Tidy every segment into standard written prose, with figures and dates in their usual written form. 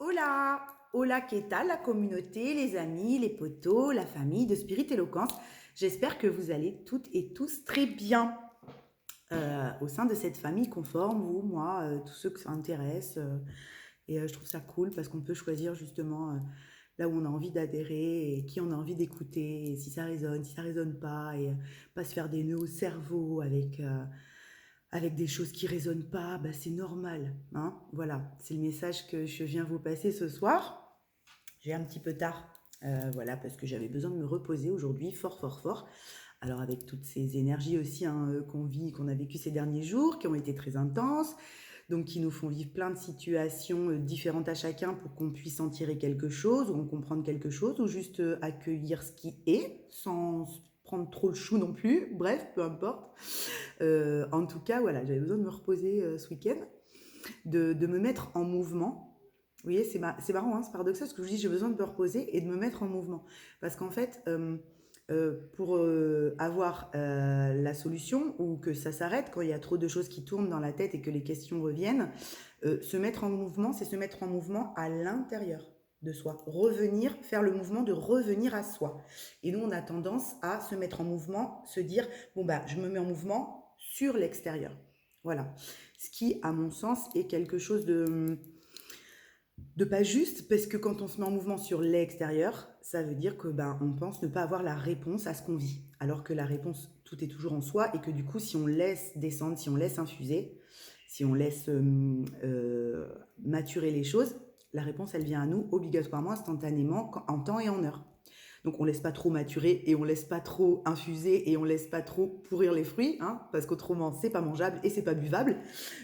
Hola, hola, ¿qué tal la communauté, les amis, les potos, la famille de Spirit Eloquence? J'espère que vous allez toutes et tous très bien au sein de cette famille conforme, vous, moi, tous ceux que ça intéresse. Je trouve ça cool parce qu'on peut choisir justement là où on a envie d'adhérer et qui on a envie d'écouter, et si ça résonne pas, et pas se faire des nœuds au cerveau avec des choses qui résonnent pas, bah c'est normal, hein. Voilà, c'est le message que je viens vous passer ce soir. J'ai un petit peu tard, voilà, parce que j'avais besoin de me reposer aujourd'hui, fort, fort, fort. Alors avec toutes ces énergies aussi hein, qu'on a vécues ces derniers jours, qui ont été très intenses, donc qui nous font vivre plein de situations différentes à chacun pour qu'on puisse en tirer quelque chose, ou en comprendre quelque chose, ou juste accueillir ce qui est, sans prendre trop le chou non plus, bref, peu importe. En tout cas, voilà, j'avais besoin de me reposer ce week-end, de me mettre en mouvement. Vous voyez, c'est marrant, hein, c'est paradoxal, parce que je vous dis j'ai besoin de me reposer et de me mettre en mouvement. Parce qu'en fait, pour avoir la solution ou que ça s'arrête quand il y a trop de choses qui tournent dans la tête et que les questions reviennent, se mettre en mouvement, c'est se mettre en mouvement à l'intérieur de soi. Revenir, faire le mouvement de revenir à soi. Et nous, on a tendance à se mettre en mouvement, se dire, bon, bah, je me mets en mouvement sur l'extérieur. Voilà. Ce qui, à mon sens, est quelque chose de pas juste, parce que quand on se met en mouvement sur l'extérieur, ça veut dire que ben, on pense ne pas avoir la réponse à ce qu'on vit. Alors que la réponse, tout est toujours en soi, et que du coup, si on laisse descendre, si on laisse infuser, si on laisse maturer les choses, la réponse, elle vient à nous obligatoirement, instantanément, en temps et en heure. Donc on laisse pas trop maturer et on laisse pas trop infuser et on laisse pas trop pourrir les fruits, hein, parce qu'autrement c'est pas mangeable et c'est pas buvable.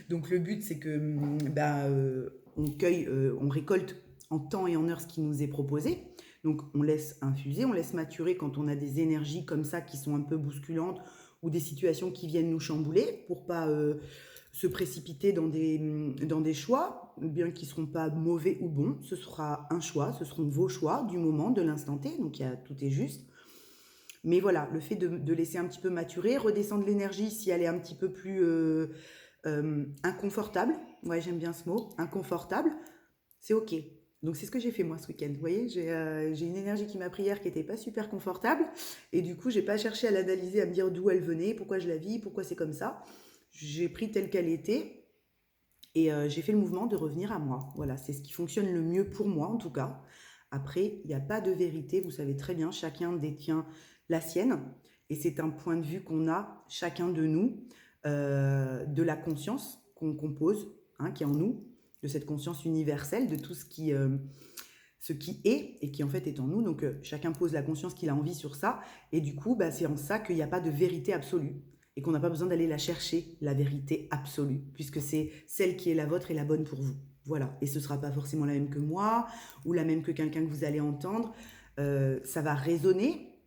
Donc le but c'est que on récolte en temps et en heure ce qui nous est proposé. Donc on laisse infuser, on laisse maturer quand on a des énergies comme ça qui sont un peu bousculantes ou des situations qui viennent nous chambouler pour pas se précipiter dans des choix, bien qu'ils ne seront pas mauvais ou bons. Ce sera un choix, ce seront vos choix du moment, de l'instant T, donc tout est juste. Mais voilà, le fait de laisser un petit peu maturer, redescendre l'énergie si elle est un petit peu plus inconfortable, ouais j'aime bien ce mot, inconfortable, c'est ok. Donc c'est ce que j'ai fait moi ce week-end. Vous voyez, j'ai une énergie qui m'a pris hier qui n'était pas super confortable. Et du coup, j'ai pas cherché à l'analyser, à me dire d'où elle venait, pourquoi je la vis, pourquoi c'est comme ça. J'ai pris telle qu'elle était et j'ai fait le mouvement de revenir à moi. Voilà, c'est ce qui fonctionne le mieux pour moi en tout cas. Après, il n'y a pas de vérité, vous savez très bien, chacun détient la sienne. Et c'est un point de vue qu'on a, chacun de nous, de la conscience qu'on compose, hein, qui est en nous, de cette conscience universelle, de tout ce qui est et qui en fait est en nous. Donc chacun pose la conscience qu'il a envie sur ça. Et du coup, bah, c'est en ça qu'il n'y a pas de vérité absolue et qu'on n'a pas besoin d'aller la chercher, la vérité absolue, puisque c'est celle qui est la vôtre et la bonne pour vous. Voilà. Et ce ne sera pas forcément la même que moi ou la même que quelqu'un que vous allez entendre. Ça va résonner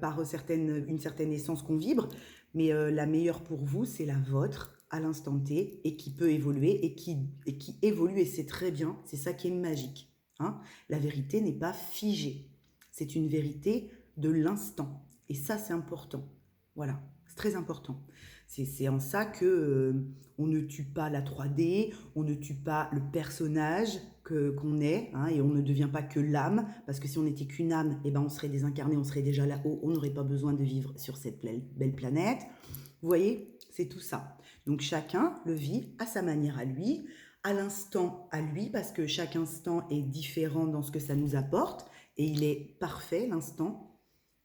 par une certaine essence qu'on vibre, mais la meilleure pour vous, c'est la vôtre à l'instant T et qui peut évoluer et qui évolue et c'est très bien. C'est ça qui est magique. Hein. La vérité n'est pas figée. C'est une vérité de l'instant. Et ça, c'est important. Voilà, c'est très important. C'est en ça que on ne tue pas la 3D, on ne tue pas le personnage qu'on est, hein, et on ne devient pas que l'âme, parce que si on n'était qu'une âme, eh ben on serait désincarné, on serait déjà là-haut, on n'aurait pas besoin de vivre sur cette belle planète. Vous voyez, c'est tout ça. Donc chacun le vit à sa manière à lui, à l'instant à lui, parce que chaque instant est différent dans ce que ça nous apporte, et il est parfait, l'instant,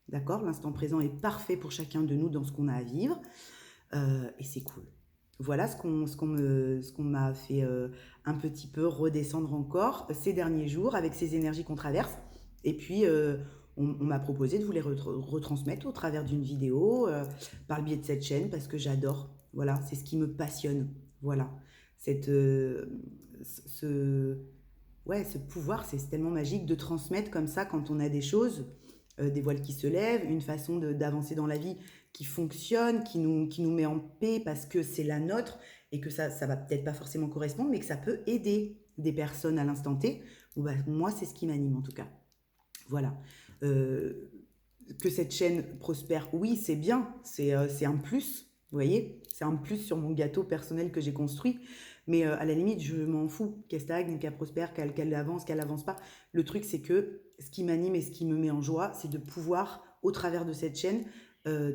d'accord? L'instant présent est parfait pour chacun de nous dans ce qu'on a à vivre, et c'est cool. Voilà ce qu'on m'a fait un petit peu redescendre encore ces derniers jours avec ces énergies qu'on traverse. Et puis, on m'a proposé de vous les retransmettre au travers d'une vidéo, par le biais de cette chaîne, parce que j'adore. Voilà, c'est ce qui me passionne. Voilà, cette, ce, ouais, ce pouvoir, c'est tellement magique de transmettre comme ça quand on a des choses, des voiles qui se lèvent, une façon d'avancer dans la vie qui fonctionne, qui nous met en paix parce que c'est la nôtre et que ça va peut-être pas forcément correspondre, mais que ça peut aider des personnes à l'instant T. Bon, bah, moi, c'est ce qui m'anime en tout cas. Voilà. Euh, que cette chaîne prospère, oui, c'est bien, c'est un plus, vous voyez, c'est un plus sur mon gâteau personnel que j'ai construit, Mais à la limite, je m'en fous qu'elle stagne, qu'elle prospère, qu'elle avance, qu'elle avance pas. Le truc, c'est que ce qui m'anime et ce qui me met en joie, c'est de pouvoir, au travers de cette chaîne,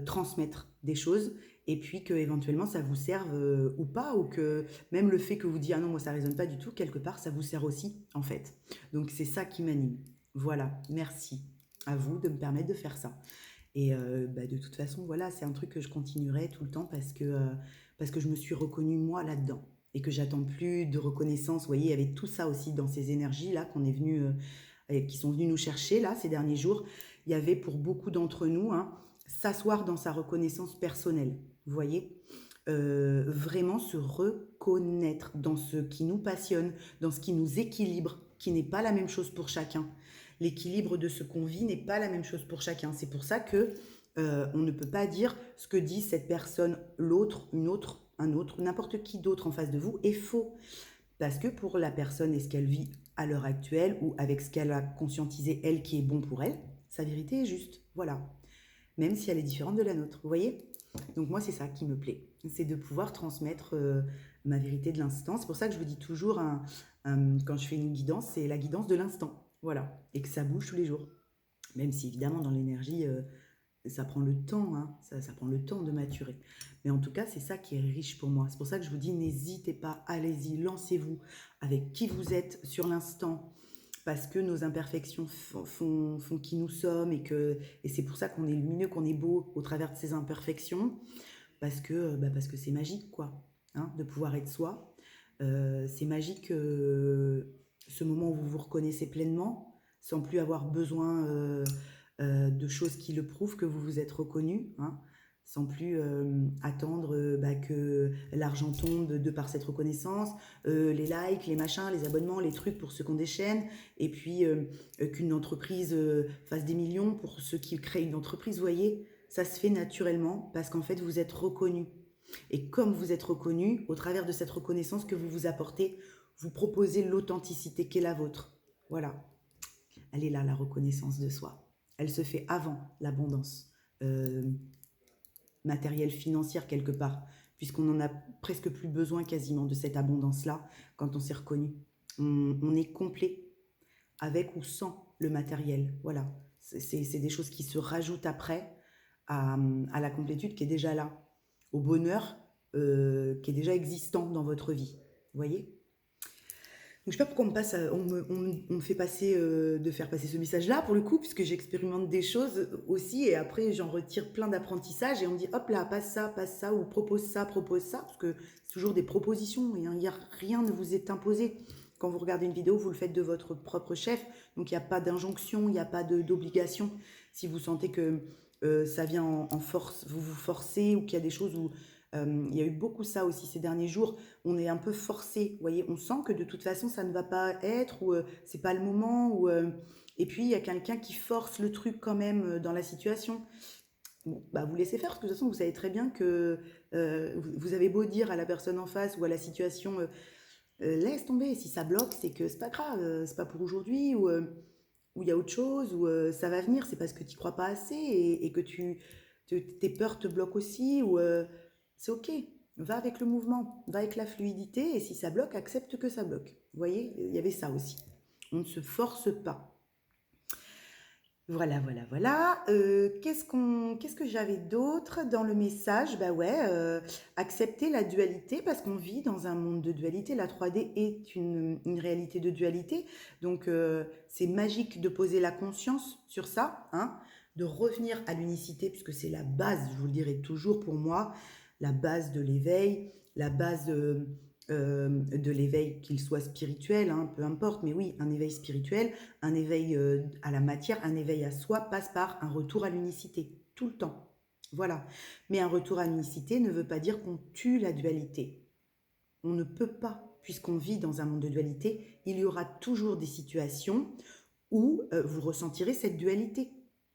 transmettre des choses et puis que éventuellement ça vous serve ou pas, ou que même le fait que vous dites ah non, moi ça résonne pas du tout, quelque part ça vous sert aussi en fait. Donc c'est ça qui m'anime. Voilà, merci à vous de me permettre de faire ça. Et de toute façon, voilà, c'est un truc que je continuerai tout le temps parce que je me suis reconnue moi là-dedans et que j'attends plus de reconnaissance. Vous voyez, il y avait tout ça aussi dans ces énergies-là qu'on est venu, qui sont venus nous chercher là ces derniers jours. Il y avait pour beaucoup d'entre nous hein, s'asseoir dans sa reconnaissance personnelle. Vous voyez, vraiment se reconnaître dans ce qui nous passionne, dans ce qui nous équilibre, qui n'est pas la même chose pour chacun. L'équilibre de ce qu'on vit n'est pas la même chose pour chacun. C'est pour ça que on ne peut pas dire ce que dit cette personne, l'autre, une autre, un autre, n'importe qui d'autre en face de vous est faux. Parce que pour la personne et ce qu'elle vit à l'heure actuelle ou avec ce qu'elle a conscientisé, elle, qui est bon pour elle, sa vérité est juste. Voilà. Même si elle est différente de la nôtre. Vous voyez? Donc moi, c'est ça qui me plaît. C'est de pouvoir transmettre ma vérité de l'instant. C'est pour ça que je vous dis toujours, quand je fais une guidance, c'est la guidance de l'instant. Voilà. Et que ça bouge tous les jours. Même si évidemment, dans l'énergie, ça prend le temps. Hein. Ça prend le temps de maturer. Mais en tout cas, c'est ça qui est riche pour moi. C'est pour ça que je vous dis, n'hésitez pas, allez-y, lancez-vous avec qui vous êtes sur l'instant. Parce que nos imperfections font qui nous sommes et c'est pour ça qu'on est lumineux, qu'on est beau au travers de ces imperfections. Parce que c'est magique, quoi, hein, de pouvoir être soi. C'est magique ce moment où vous vous reconnaissez pleinement, sans plus avoir besoin de choses qui le prouvent que vous vous êtes reconnu, hein, sans plus attendre que l'argent tombe de par cette reconnaissance, les likes, les machins, les abonnements, les trucs pour ceux qui ont des chaînes, et puis qu'une entreprise fasse des millions pour ceux qui créent une entreprise, vous voyez, ça se fait naturellement parce qu'en fait vous êtes reconnu. Et comme vous êtes reconnu, au travers de cette reconnaissance que vous vous apportez, vous proposez l'authenticité qui est la vôtre. Voilà, elle est là, la reconnaissance de soi. Elle se fait avant l'abondance matérielle, financière quelque part, puisqu'on en a presque plus besoin quasiment de cette abondance-là quand on s'est reconnu. On est complet avec ou sans le matériel. Voilà, c'est des choses qui se rajoutent après à la complétude qui est déjà là, au bonheur qui est déjà existant dans votre vie. Vous voyez? Donc, je sais pas pourquoi on me fait passer, de faire passer ce message-là, pour le coup, puisque j'expérimente des choses aussi, et après, j'en retire plein d'apprentissages, et on me dit, hop là, passe ça, ou propose ça, parce que c'est toujours des propositions, et hein, rien ne vous est imposé. Quand vous regardez une vidéo, vous le faites de votre propre chef, donc il n'y a pas d'injonction, il n'y a pas d'obligation. Si vous sentez que ça vient en force, vous vous forcez, ou qu'il y a des choses où il y a eu beaucoup ça aussi ces derniers jours, on est un peu forcé, vous voyez, on sent que de toute façon ça ne va pas être, ou c'est pas le moment, et puis il y a quelqu'un qui force le truc quand même dans la situation. Bon, bah vous laissez faire, parce que de toute façon vous savez très bien que vous avez beau dire à la personne en face ou à la situation, laisse tomber, si ça bloque, c'est que c'est pas grave, c'est pas pour aujourd'hui, ou il y a autre chose, ou ça va venir, c'est parce que tu crois pas assez et que tes peurs te bloquent aussi, ou c'est ok, va avec le mouvement, va avec la fluidité, et si ça bloque, accepte que ça bloque. Vous voyez, il y avait ça aussi. On ne se force pas. Voilà, voilà, voilà. Qu'est-ce que j'avais d'autre dans le message? Bah ouais, accepter la dualité parce qu'on vit dans un monde de dualité. La 3D est une réalité de dualité. Donc, c'est magique de poser la conscience sur ça, hein, de revenir à l'unicité puisque c'est la base, je vous le dirai toujours pour moi, la base de l'éveil, la base de l'éveil, qu'il soit spirituel, hein, peu importe, mais oui, un éveil spirituel, un éveil à la matière, un éveil à soi passe par un retour à l'unicité, tout le temps. Voilà. Mais un retour à l'unicité ne veut pas dire qu'on tue la dualité. On ne peut pas, puisqu'on vit dans un monde de dualité, il y aura toujours des situations où vous ressentirez cette dualité.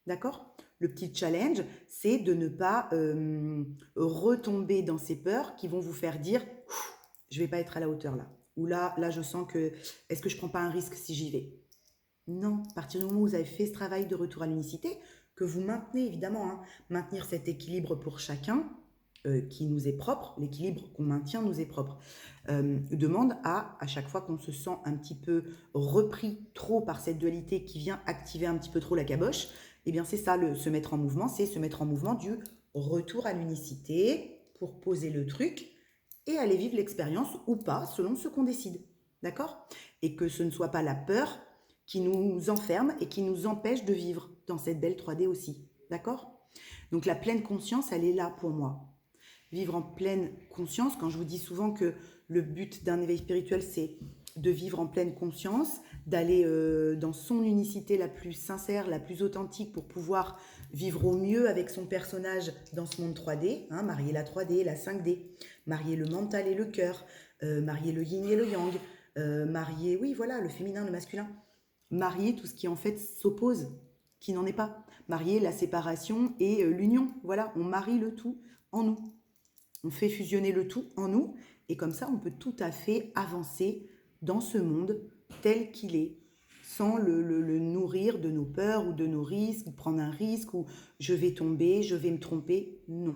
D'accord? Le petit challenge, c'est de ne pas retomber dans ces peurs qui vont vous faire dire je vais pas être à la hauteur là. Ou là, je sens que est-ce que je prends pas un risque si j'y vais? Non, à partir du moment où vous avez fait ce travail de retour à l'unicité, que vous maintenez évidemment, hein, maintenir cet équilibre pour chacun, qui nous est propre, l'équilibre qu'on maintient nous est propre, demande à chaque fois qu'on se sent un petit peu repris trop par cette dualité qui vient activer un petit peu trop la caboche, eh bien c'est ça, se mettre en mouvement, c'est se mettre en mouvement du retour à l'unicité pour poser le truc et aller vivre l'expérience ou pas, selon ce qu'on décide. D'accord? Et que ce ne soit pas la peur qui nous enferme et qui nous empêche de vivre dans cette belle 3D aussi. D'accord? Donc la pleine conscience, elle est là pour moi. Vivre en pleine conscience, quand je vous dis souvent que le but d'un éveil spirituel, c'est de vivre en pleine conscience, d'aller dans son unicité la plus sincère, la plus authentique pour pouvoir vivre au mieux avec son personnage dans ce monde 3D, hein, marier la 3D, la 5D, marier le mental et le cœur, marier le yin et le yang, marier, oui, voilà, le féminin, le masculin, marier tout ce qui en fait s'oppose, qui n'en est pas, marier la séparation et l'union, voilà, on marie le tout en nous. On fait fusionner le tout en nous et comme ça, on peut tout à fait avancer dans ce monde tel qu'il est, sans le nourrir de nos peurs ou de nos risques, ou prendre un risque ou je vais tomber, je vais me tromper. Non,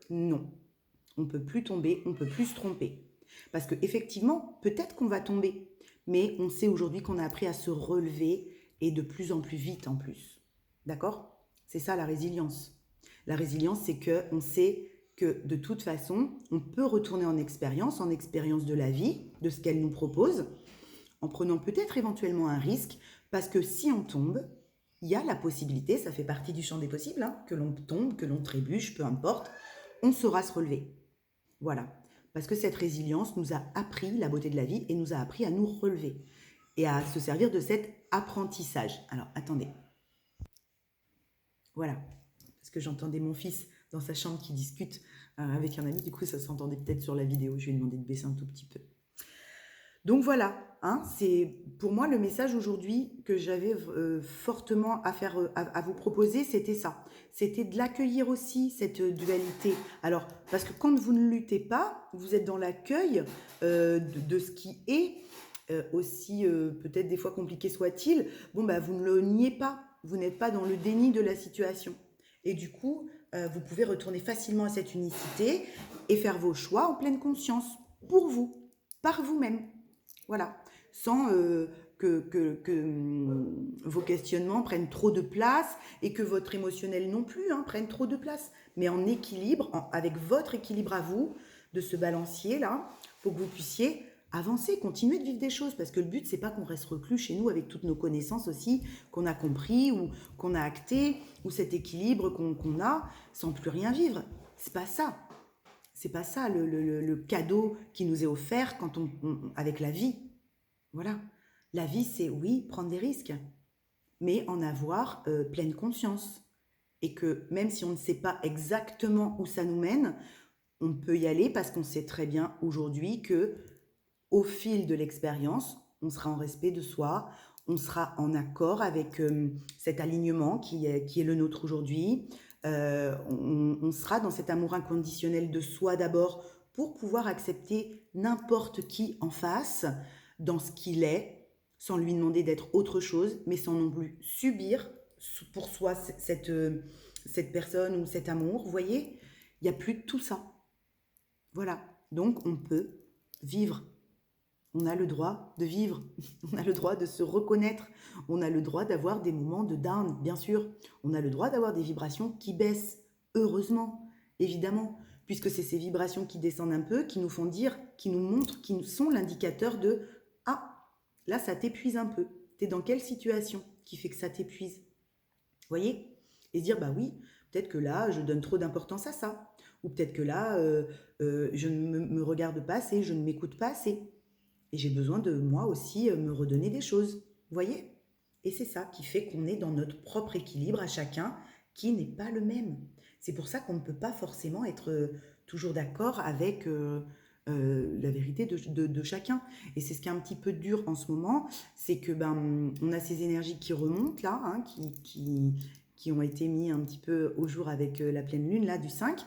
non. On ne peut plus tomber, on ne peut plus se tromper. Parce qu'effectivement, peut-être qu'on va tomber, mais on sait aujourd'hui qu'on a appris à se relever et de plus en plus vite en plus. D'accord? C'est ça la résilience. La résilience, c'est qu'on sait que de toute façon, on peut retourner en expérience de la vie, de ce qu'elle nous propose, en prenant peut-être éventuellement un risque, parce que si on tombe, il y a la possibilité, ça fait partie du champ des possibles, hein, que l'on tombe, que l'on trébuche, peu importe, on saura se relever. Voilà, parce que cette résilience nous a appris la beauté de la vie et nous a appris à nous relever et à se servir de cet apprentissage. Alors, attendez. Voilà, parce que j'entendais mon fils dans sa chambre qui discute avec un ami, du coup ça s'entendait peut-être sur la vidéo, je lui ai demandé de baisser un tout petit peu. Donc voilà, hein, c'est pour moi le message aujourd'hui que j'avais fortement à vous proposer, c'était ça. C'était de l'accueillir aussi, cette dualité. Alors, parce que quand vous ne luttez pas, vous êtes dans l'accueil de ce qui est, aussi peut-être des fois compliqué soit-il, bon, bah, vous ne le niez pas, vous n'êtes pas dans le déni de la situation. Et du coup, vous pouvez retourner facilement à cette unicité et faire vos choix en pleine conscience, pour vous, par vous-même. Voilà, sans que vos questionnements prennent trop de place et que votre émotionnel non plus prenne trop de place, mais en équilibre, avec votre équilibre à vous, de ce balancier là, pour que vous puissiez avancer, continuer de vivre des choses, parce que le but, c'est pas qu'on reste reclus chez nous avec toutes nos connaissances aussi, qu'on a compris ou qu'on a acté, ou cet équilibre qu'on a sans plus rien vivre. C'est pas ça. C'est pas ça le cadeau qui nous est offert avec la vie. Voilà. La vie, c'est oui, prendre des risques, mais en avoir pleine conscience. Et que même si on ne sait pas exactement où ça nous mène, on peut y aller parce qu'on sait très bien aujourd'hui que au fil de l'expérience, on sera en respect de soi, on sera en accord avec cet alignement qui est le nôtre aujourd'hui. On sera dans cet amour inconditionnel de soi d'abord pour pouvoir accepter n'importe qui en face dans ce qu'il est, sans lui demander d'être autre chose, mais sans non plus subir pour soi cette personne ou cet amour. Vous voyez, il n'y a plus de tout ça. Voilà, donc on peut vivre. On a le droit de vivre, on a le droit de se reconnaître, on a le droit d'avoir des moments de down, bien sûr. On a le droit d'avoir des vibrations qui baissent, heureusement, évidemment, puisque c'est ces vibrations qui descendent un peu, qui nous font dire, qui nous montrent, qui sont l'indicateur de « Ah, là, ça t'épuise un peu. T'es dans quelle situation qui fait que ça t'épuise ?» Vous voyez? Et se dire « Bah oui, peut-être que là, je donne trop d'importance à ça. » Ou peut-être que là, je ne me regarde pas assez, je ne m'écoute pas assez. Et j'ai besoin de moi aussi me redonner des choses. Vous voyez? Et c'est ça qui fait qu'on est dans notre propre équilibre à chacun qui n'est pas le même. C'est pour ça qu'on ne peut pas forcément être toujours d'accord avec la vérité de chacun. Et c'est ce qui est un petit peu dur en ce moment, c'est que on a ces énergies qui remontent là, qui ont été mis un petit peu au jour avec la pleine lune là du 5.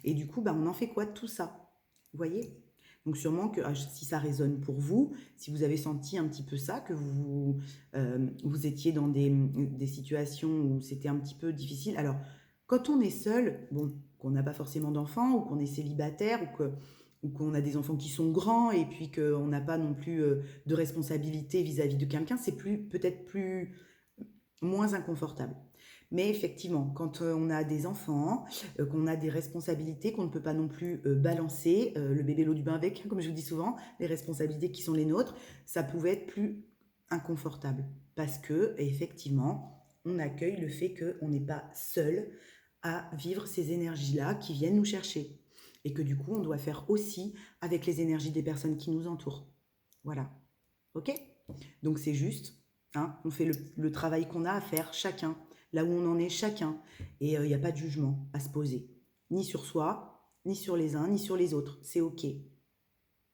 Et du coup, on en fait quoi de tout ça? Vous voyez? Donc sûrement que si ça résonne pour vous, si vous avez senti un petit peu ça, que vous étiez dans des situations où c'était un petit peu difficile. Alors, quand on est seul, bon, qu'on n'a pas forcément d'enfants, ou qu'on est célibataire, ou qu'on a des enfants qui sont grands, et puis qu'on n'a pas non plus de responsabilité vis-à-vis de quelqu'un, c'est peut-être moins inconfortable. Mais effectivement, quand on a des enfants, qu'on a des responsabilités qu'on ne peut pas non plus balancer, le bébé l'eau du bain avec, comme je vous dis souvent, les responsabilités qui sont les nôtres, ça pouvait être plus inconfortable. Parce que, effectivement, on accueille le fait qu'on n'est pas seul à vivre ces énergies-là qui viennent nous chercher. Et que du coup, on doit faire aussi avec les énergies des personnes qui nous entourent. Voilà. Ok? Donc c'est juste, hein, on fait le travail qu'on a à faire chacun, là où on en est chacun. Et il n'y a pas de jugement à se poser, ni sur soi, ni sur les uns, ni sur les autres. C'est ok.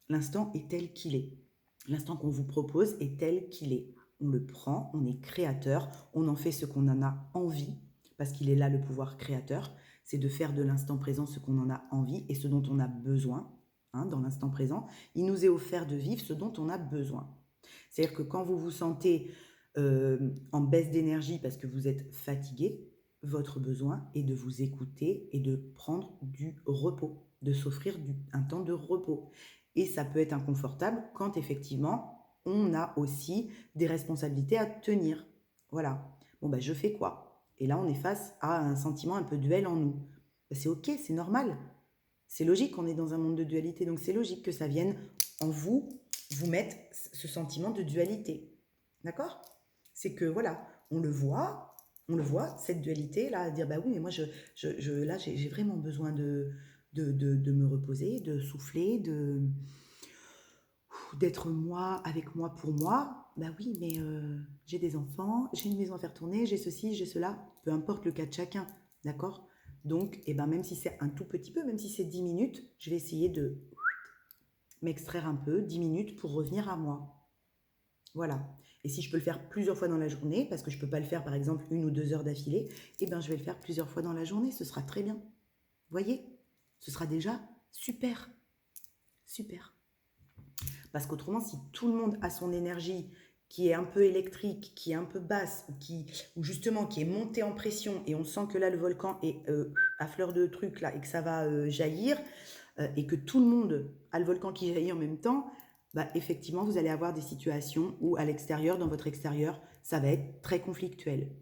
L'instant est tel qu'il est. L'instant qu'on vous propose est tel qu'il est. On le prend, on est créateur, on en fait ce qu'on en a envie, parce qu'il est là le pouvoir créateur. C'est de faire de l'instant présent ce qu'on en a envie et ce dont on a besoin, hein, dans l'instant présent. Il nous est offert de vivre ce dont on a besoin. C'est-à-dire que quand vous vous sentez en baisse d'énergie parce que vous êtes fatigué, votre besoin est de vous écouter et de prendre du repos, de s'offrir un temps de repos. Et ça peut être inconfortable quand effectivement on a aussi des responsabilités à tenir. Voilà. Bon, je fais quoi? Et là, on est face à un sentiment un peu duel en nous. C'est ok, c'est normal. C'est logique, on est dans un monde de dualité, donc c'est logique que ça vienne en vous mettre ce sentiment de dualité. D'accord? C'est que voilà, on le voit, cette dualité-là, à dire bah oui, mais moi, là, j'ai vraiment besoin de me reposer, de souffler, d'être moi, avec moi, pour moi. Bah oui, mais j'ai des enfants, j'ai une maison à faire tourner, j'ai ceci, j'ai cela, peu importe le cas de chacun, d'accord? Donc, même si c'est un tout petit peu, même si c'est 10 minutes, je vais essayer de m'extraire un peu, 10 minutes pour revenir à moi. Voilà. Et si je peux le faire plusieurs fois dans la journée, parce que je ne peux pas le faire par exemple 1 ou 2 heures d'affilée, je vais le faire plusieurs fois dans la journée, ce sera très bien. Voyez? Ce sera déjà super. Super. Parce qu'autrement, si tout le monde a son énergie qui est un peu électrique, qui est un peu basse, ou justement qui est montée en pression, et on sent que là, le volcan est à fleur de truc, là, et que ça va jaillir, et que tout le monde a le volcan qui jaillit en même temps, effectivement, vous allez avoir des situations où à l'extérieur, dans votre extérieur, ça va être très conflictuel.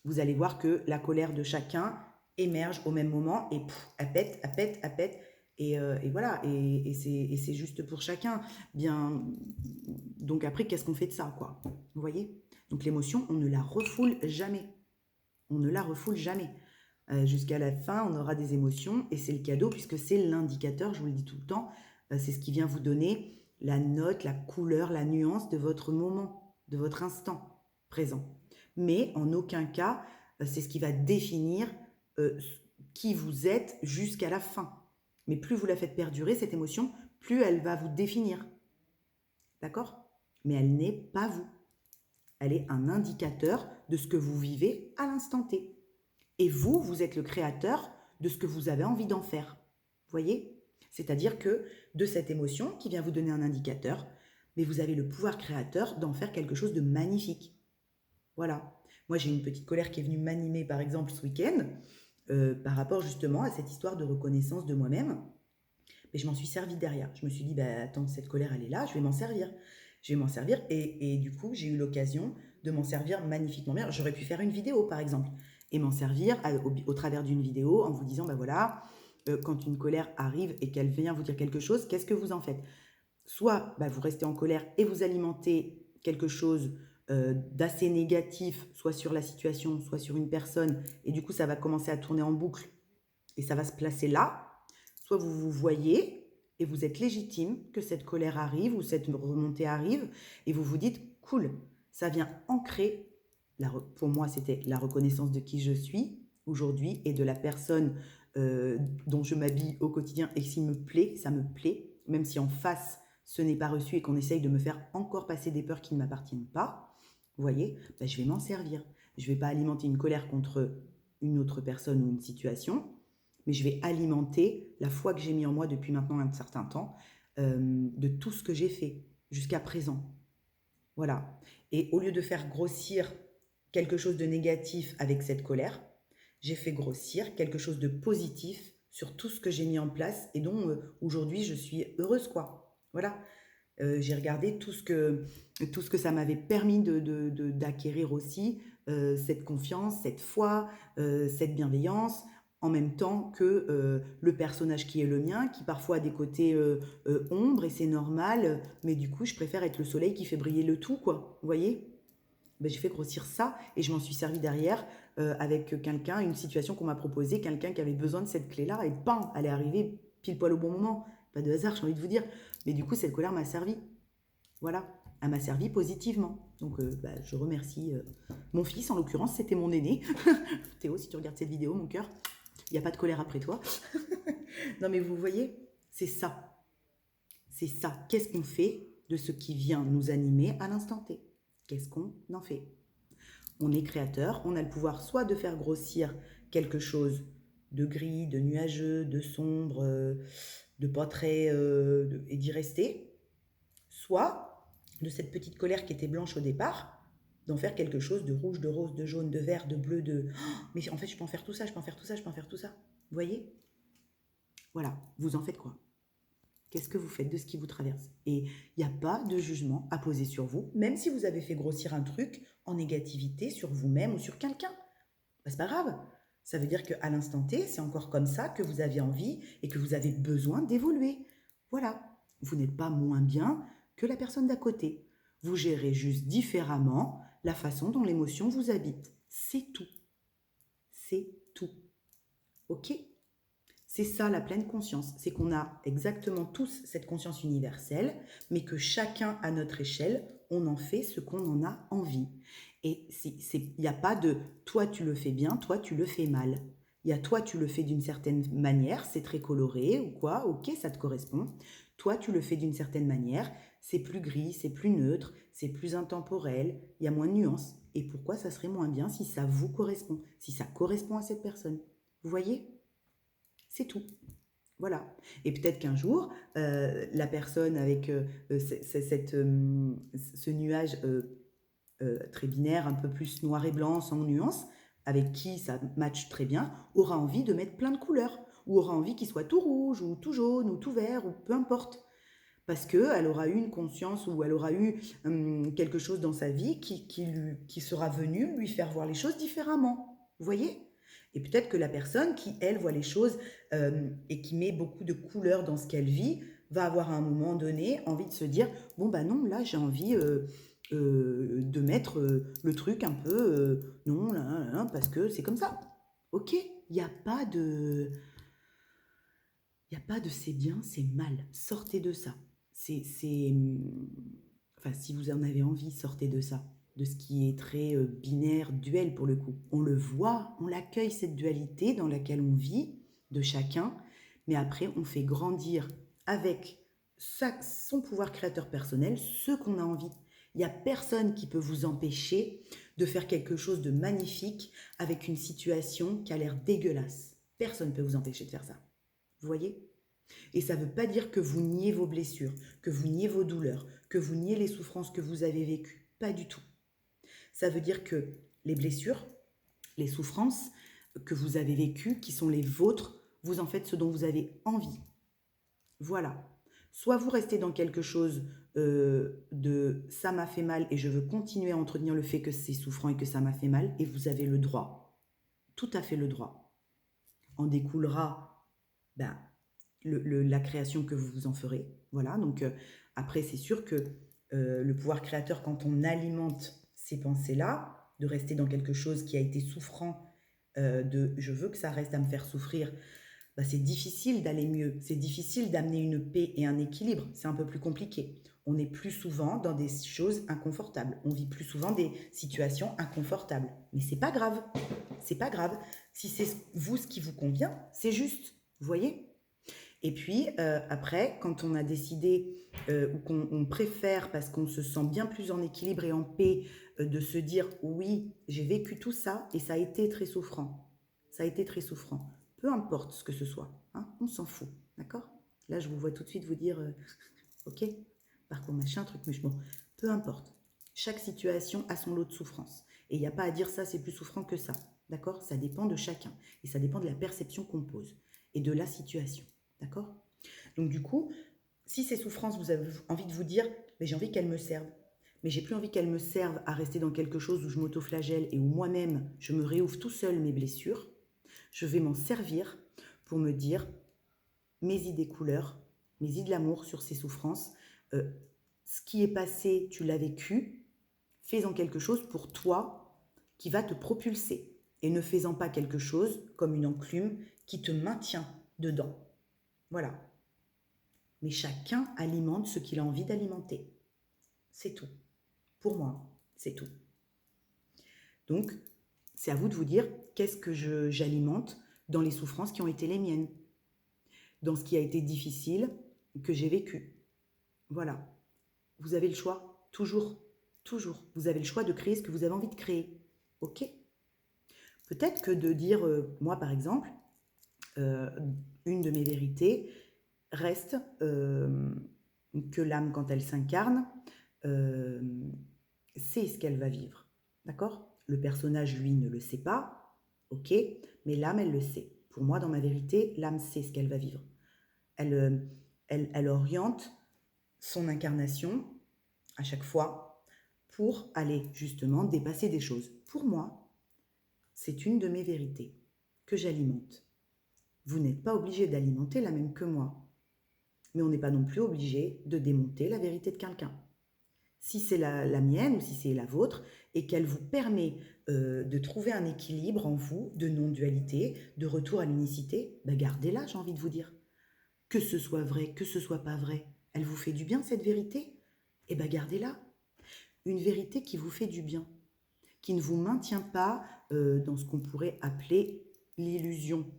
Vous allez voir que la colère de chacun émerge au même moment et elle pète, elle pète, elle pète. Et voilà, et c'est juste pour chacun. Bien, donc après, qu'est-ce qu'on fait de ça, quoi? Vous voyez? Donc l'émotion, on ne la refoule jamais. On ne la refoule jamais. Jusqu'à la fin, on aura des émotions et c'est le cadeau puisque c'est l'indicateur, je vous le dis tout le temps, c'est ce qui vient vous donner la note, la couleur, la nuance de votre moment, de votre instant présent. Mais en aucun cas, c'est ce qui va définir qui vous êtes jusqu'à la fin. Mais plus vous la faites perdurer, cette émotion, plus elle va vous définir. D'accord? Mais elle n'est pas vous. Elle est un indicateur de ce que vous vivez à l'instant T. Et vous, vous êtes le créateur de ce que vous avez envie d'en faire. Vous voyez? C'est-à-dire que de cette émotion qui vient vous donner un indicateur, mais vous avez le pouvoir créateur d'en faire quelque chose de magnifique. Voilà. Moi, j'ai une petite colère qui est venue m'animer, par exemple, ce week-end, par rapport justement à cette histoire de reconnaissance de moi-même. Mais je m'en suis servi derrière. Je me suis dit, attends, cette colère, elle est là, je vais m'en servir. Je vais m'en servir et du coup, j'ai eu l'occasion de m'en servir magnifiquement bien. J'aurais pu faire une vidéo, par exemple, et m'en servir au travers d'une vidéo en vous disant, voilà, quand une colère arrive et qu'elle vient vous dire quelque chose, qu'est-ce que vous en faites? Soit vous restez en colère et vous alimentez quelque chose d'assez négatif, soit sur la situation, soit sur une personne, et du coup, ça va commencer à tourner en boucle et ça va se placer là. Soit vous vous voyez et vous êtes légitime que cette colère arrive ou cette remontée arrive et vous vous dites, cool, ça vient ancrer, pour moi c'était la reconnaissance de qui je suis aujourd'hui et de la personne dont je m'habille au quotidien et s'il me plaît, ça me plaît, même si en face ce n'est pas reçu et qu'on essaye de me faire encore passer des peurs qui ne m'appartiennent pas, vous voyez, je vais m'en servir. Je ne vais pas alimenter une colère contre une autre personne ou une situation, mais je vais alimenter la foi que j'ai mis en moi depuis maintenant un certain temps, de tout ce que j'ai fait jusqu'à présent. Voilà. Et au lieu de faire grossir quelque chose de négatif avec cette colère, J'ai fait grossir quelque chose de positif sur tout ce que j'ai mis en place et dont aujourd'hui je suis heureuse, quoi. Voilà. J'ai regardé tout ce que ça m'avait permis d'acquérir aussi, cette confiance, cette foi, cette bienveillance, en même temps que le personnage qui est le mien, qui parfois a des côtés ombres, et c'est normal, mais du coup, je préfère être le soleil qui fait briller le tout, quoi. Vous voyez? Ben, j'ai fait grossir ça et je m'en suis servi derrière avec quelqu'un, une situation qu'on m'a proposée, quelqu'un qui avait besoin de cette clé-là, et bam, elle est arrivée pile poil au bon moment. Pas de hasard, j'ai envie de vous dire. Mais du coup, cette colère m'a servi. Voilà, elle m'a servi positivement. Donc, bah, je remercie mon fils, en l'occurrence, c'était mon aîné. Théo, si tu regardes cette vidéo, mon cœur, il n'y a pas de colère après toi. Non, mais vous voyez, c'est ça. C'est ça. Qu'est-ce qu'on fait de ce qui vient nous animer à l'instant T? Qu'est-ce qu'on en fait? On est créateur, on a le pouvoir soit de faire grossir quelque chose de gris, de nuageux, de sombre, de pas très... et d'y rester, soit de cette petite colère qui était blanche au départ, d'en faire quelque chose de rouge, de rose, de jaune, de vert, de bleu, de... Oh, mais en fait, je peux en faire tout ça, je peux en faire tout ça, je peux en faire tout ça. Vous voyez? Voilà, vous en faites quoi? Qu'est-ce que vous faites de ce qui vous traverse? Et il n'y a pas de jugement à poser sur vous, même si vous avez fait grossir un truc en négativité sur vous-même ou sur quelqu'un. Ben, c'est pas grave. Ça veut dire qu'à l'instant T, c'est encore comme ça que vous avez envie et que vous avez besoin d'évoluer. Voilà. Vous n'êtes pas moins bien que la personne d'à côté. Vous gérez juste différemment la façon dont l'émotion vous habite. C'est tout. C'est tout. OK? C'est ça la pleine conscience. C'est qu'on a exactement tous cette conscience universelle, mais que chacun à notre échelle, on en fait ce qu'on en a envie. Et il n'y a pas de toi tu le fais bien, toi tu le fais mal. Il y a toi tu le fais d'une certaine manière, c'est très coloré ou quoi, ok, ça te correspond. Toi tu le fais d'une certaine manière, c'est plus gris, c'est plus neutre, c'est plus intemporel, il y a moins de nuances. Et pourquoi ça serait moins bien si ça vous correspond, si ça correspond à cette personne? Vous voyez? C'est tout. Voilà. Et peut-être qu'un jour, la personne avec ce nuage très binaire, un peu plus noir et blanc, sans nuance, avec qui ça matche très bien, aura envie de mettre plein de couleurs, ou aura envie qu'il soit tout rouge, ou tout jaune, ou tout vert, ou peu importe. Parce qu'elle aura eu une conscience, ou elle aura eu quelque chose dans sa vie qui sera venu lui faire voir les choses différemment. Vous voyez? Et peut-être que la personne qui, elle, voit les choses et qui met beaucoup de couleurs dans ce qu'elle vit, va avoir à un moment donné envie de se dire, bon bah non, là j'ai envie de mettre le truc un peu, non, là, là, là, parce que c'est comme ça. Ok, il n'y a pas de... Il n'y a pas de c'est bien, c'est mal. Sortez de ça. Enfin, si vous en avez envie, sortez de ça. De ce qui est très binaire, duel pour le coup. On le voit, on l'accueille, cette dualité dans laquelle on vit, de chacun, mais après, on fait grandir avec son pouvoir créateur personnel ce qu'on a envie. Il n'y a personne qui peut vous empêcher de faire quelque chose de magnifique avec une situation qui a l'air dégueulasse. Personne ne peut vous empêcher de faire ça. Vous voyez? Et ça ne veut pas dire que vous niez vos blessures, que vous niez vos douleurs, que vous niez les souffrances que vous avez vécues. Pas du tout. Ça veut dire que les blessures, les souffrances que vous avez vécues, qui sont les vôtres, vous en faites ce dont vous avez envie. Voilà. Soit vous restez dans quelque chose de ça m'a fait mal et je veux continuer à entretenir le fait que c'est souffrant et que ça m'a fait mal, et vous avez le droit, tout à fait le droit. En découlera ben, la création que vous en ferez. Voilà, donc après, c'est sûr que le pouvoir créateur, quand on alimente ces pensées-là, de rester dans quelque chose qui a été souffrant, de je veux que ça reste à me faire souffrir, bah, c'est difficile d'aller mieux, c'est difficile d'amener une paix et un équilibre, c'est un peu plus compliqué. On est plus souvent dans des choses inconfortables, on vit plus souvent des situations inconfortables. Mais c'est pas grave, c'est pas grave. Si c'est vous ce qui vous convient, c'est juste, vous voyez? Et puis après, quand on a décidé ou qu'on préfère, parce qu'on se sent bien plus en équilibre et en paix, de se dire oui, j'ai vécu tout ça et ça a été très souffrant. Ça a été très souffrant. Peu importe ce que ce soit, hein, on s'en fout, d'accord? Là, je vous vois tout de suite vous dire ok, parcours machin, truc, mais bon, peu importe. Chaque situation a son lot de souffrance. Et il n'y a pas à dire ça, c'est plus souffrant que ça. d'accord? Ça dépend de chacun et ça dépend de la perception qu'on pose et de la situation, d'accord? Donc du coup, si ces souffrances, vous avez envie de vous dire, mais j'ai envie qu'elles me servent, mais j'ai plus envie qu'elles me servent à rester dans quelque chose où je m'autoflagelle et où moi-même, je me réouvre tout seul mes blessures, je vais m'en servir pour me dire mes idées couleurs, mes idées de l'amour sur ces souffrances. Ce qui est passé, tu l'as vécu, fais-en quelque chose pour toi qui va te propulser et ne fais-en pas quelque chose comme une enclume qui te maintient dedans. Voilà. Mais chacun alimente ce qu'il a envie d'alimenter. C'est tout. Pour moi, c'est tout. Donc, c'est à vous de vous dire qu'est-ce que j'alimente dans les souffrances qui ont été les miennes, dans ce qui a été difficile que j'ai vécu. Voilà. Vous avez le choix, toujours, toujours. Vous avez le choix de créer ce que vous avez envie de créer. Ok? Peut-être que de dire, moi par exemple, une de mes vérités reste que l'âme, quand elle s'incarne, euh, sait ce qu'elle va vivre. D'accord? Le personnage, lui, ne le sait pas, ok? Mais l'âme, elle le sait. Pour moi, dans ma vérité, l'âme sait ce qu'elle va vivre. Elle oriente son incarnation à chaque fois pour aller justement dépasser des choses. Pour moi, c'est une de mes vérités que j'alimente. Vous n'êtes pas obligé d'alimenter la même que moi, mais on n'est pas non plus obligé de démonter la vérité de quelqu'un. Si c'est la mienne ou si c'est la vôtre et qu'elle vous permet de trouver un équilibre en vous, de non-dualité, de retour à l'unicité, ben gardez-la, j'ai envie de vous dire. Que ce soit vrai, que ce soit pas vrai, elle vous fait du bien cette vérité? Eh ben gardez-la. Une vérité qui vous fait du bien, qui ne vous maintient pas dans ce qu'on pourrait appeler l'illusion,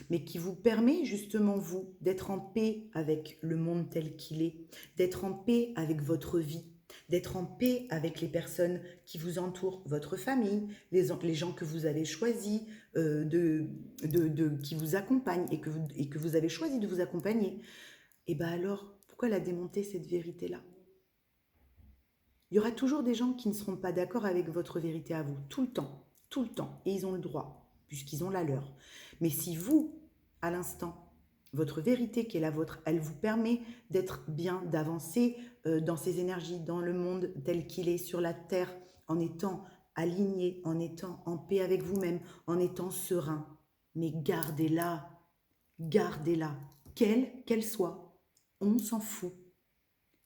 mais qui vous permet justement, vous, d'être en paix avec le monde tel qu'il est, d'être en paix avec votre vie, d'être en paix avec les personnes qui vous entourent, votre famille, les gens que vous avez choisis, qui vous accompagnent et que vous avez choisi de vous accompagner. Et bien alors, pourquoi la démonter, cette vérité-là? Il y aura toujours des gens qui ne seront pas d'accord avec votre vérité à vous, tout le temps, et ils ont le droit, puisqu'ils ont la leur. Mais si vous, à l'instant, votre vérité qui est la vôtre, elle vous permet d'être bien, d'avancer dans ces énergies, dans le monde tel qu'il est, sur la terre, en étant aligné, en étant en paix avec vous-même, en étant serein, mais gardez-la, gardez-la, quelle qu'elle soit, on s'en fout.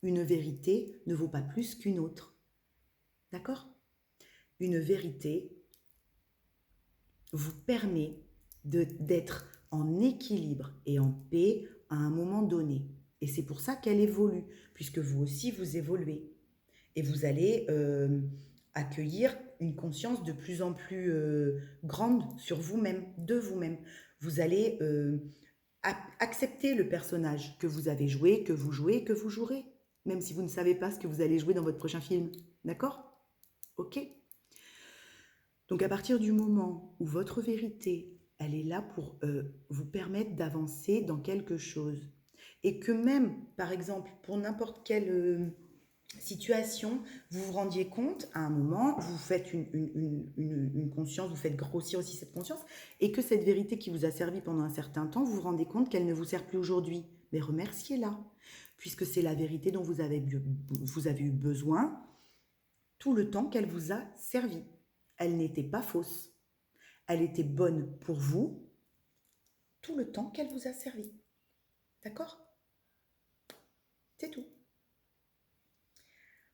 Une vérité ne vaut pas plus qu'une autre. D'accord? Une vérité vous permet d'être en équilibre et en paix à un moment donné. Et c'est pour ça qu'elle évolue, puisque vous aussi, vous évoluez. Et vous allez accueillir une conscience de plus en plus grande sur vous-même, de vous-même. Vous allez accepter le personnage que vous avez joué, que vous jouez, que vous jouerez, même si vous ne savez pas ce que vous allez jouer dans votre prochain film. D'accord? Ok? Donc à partir du moment où votre vérité, elle est là pour vous permettre d'avancer dans quelque chose, et que même, par exemple, pour n'importe quelle situation, vous vous rendiez compte à un moment, vous faites une conscience, vous faites grossir aussi cette conscience, et que cette vérité qui vous a servi pendant un certain temps, vous vous rendez compte qu'elle ne vous sert plus aujourd'hui. Mais remerciez-la, puisque c'est la vérité dont vous avez eu besoin tout le temps qu'elle vous a servi. Elle n'était pas fausse. Elle était bonne pour vous tout le temps qu'elle vous a servi. D'accord? C'est tout.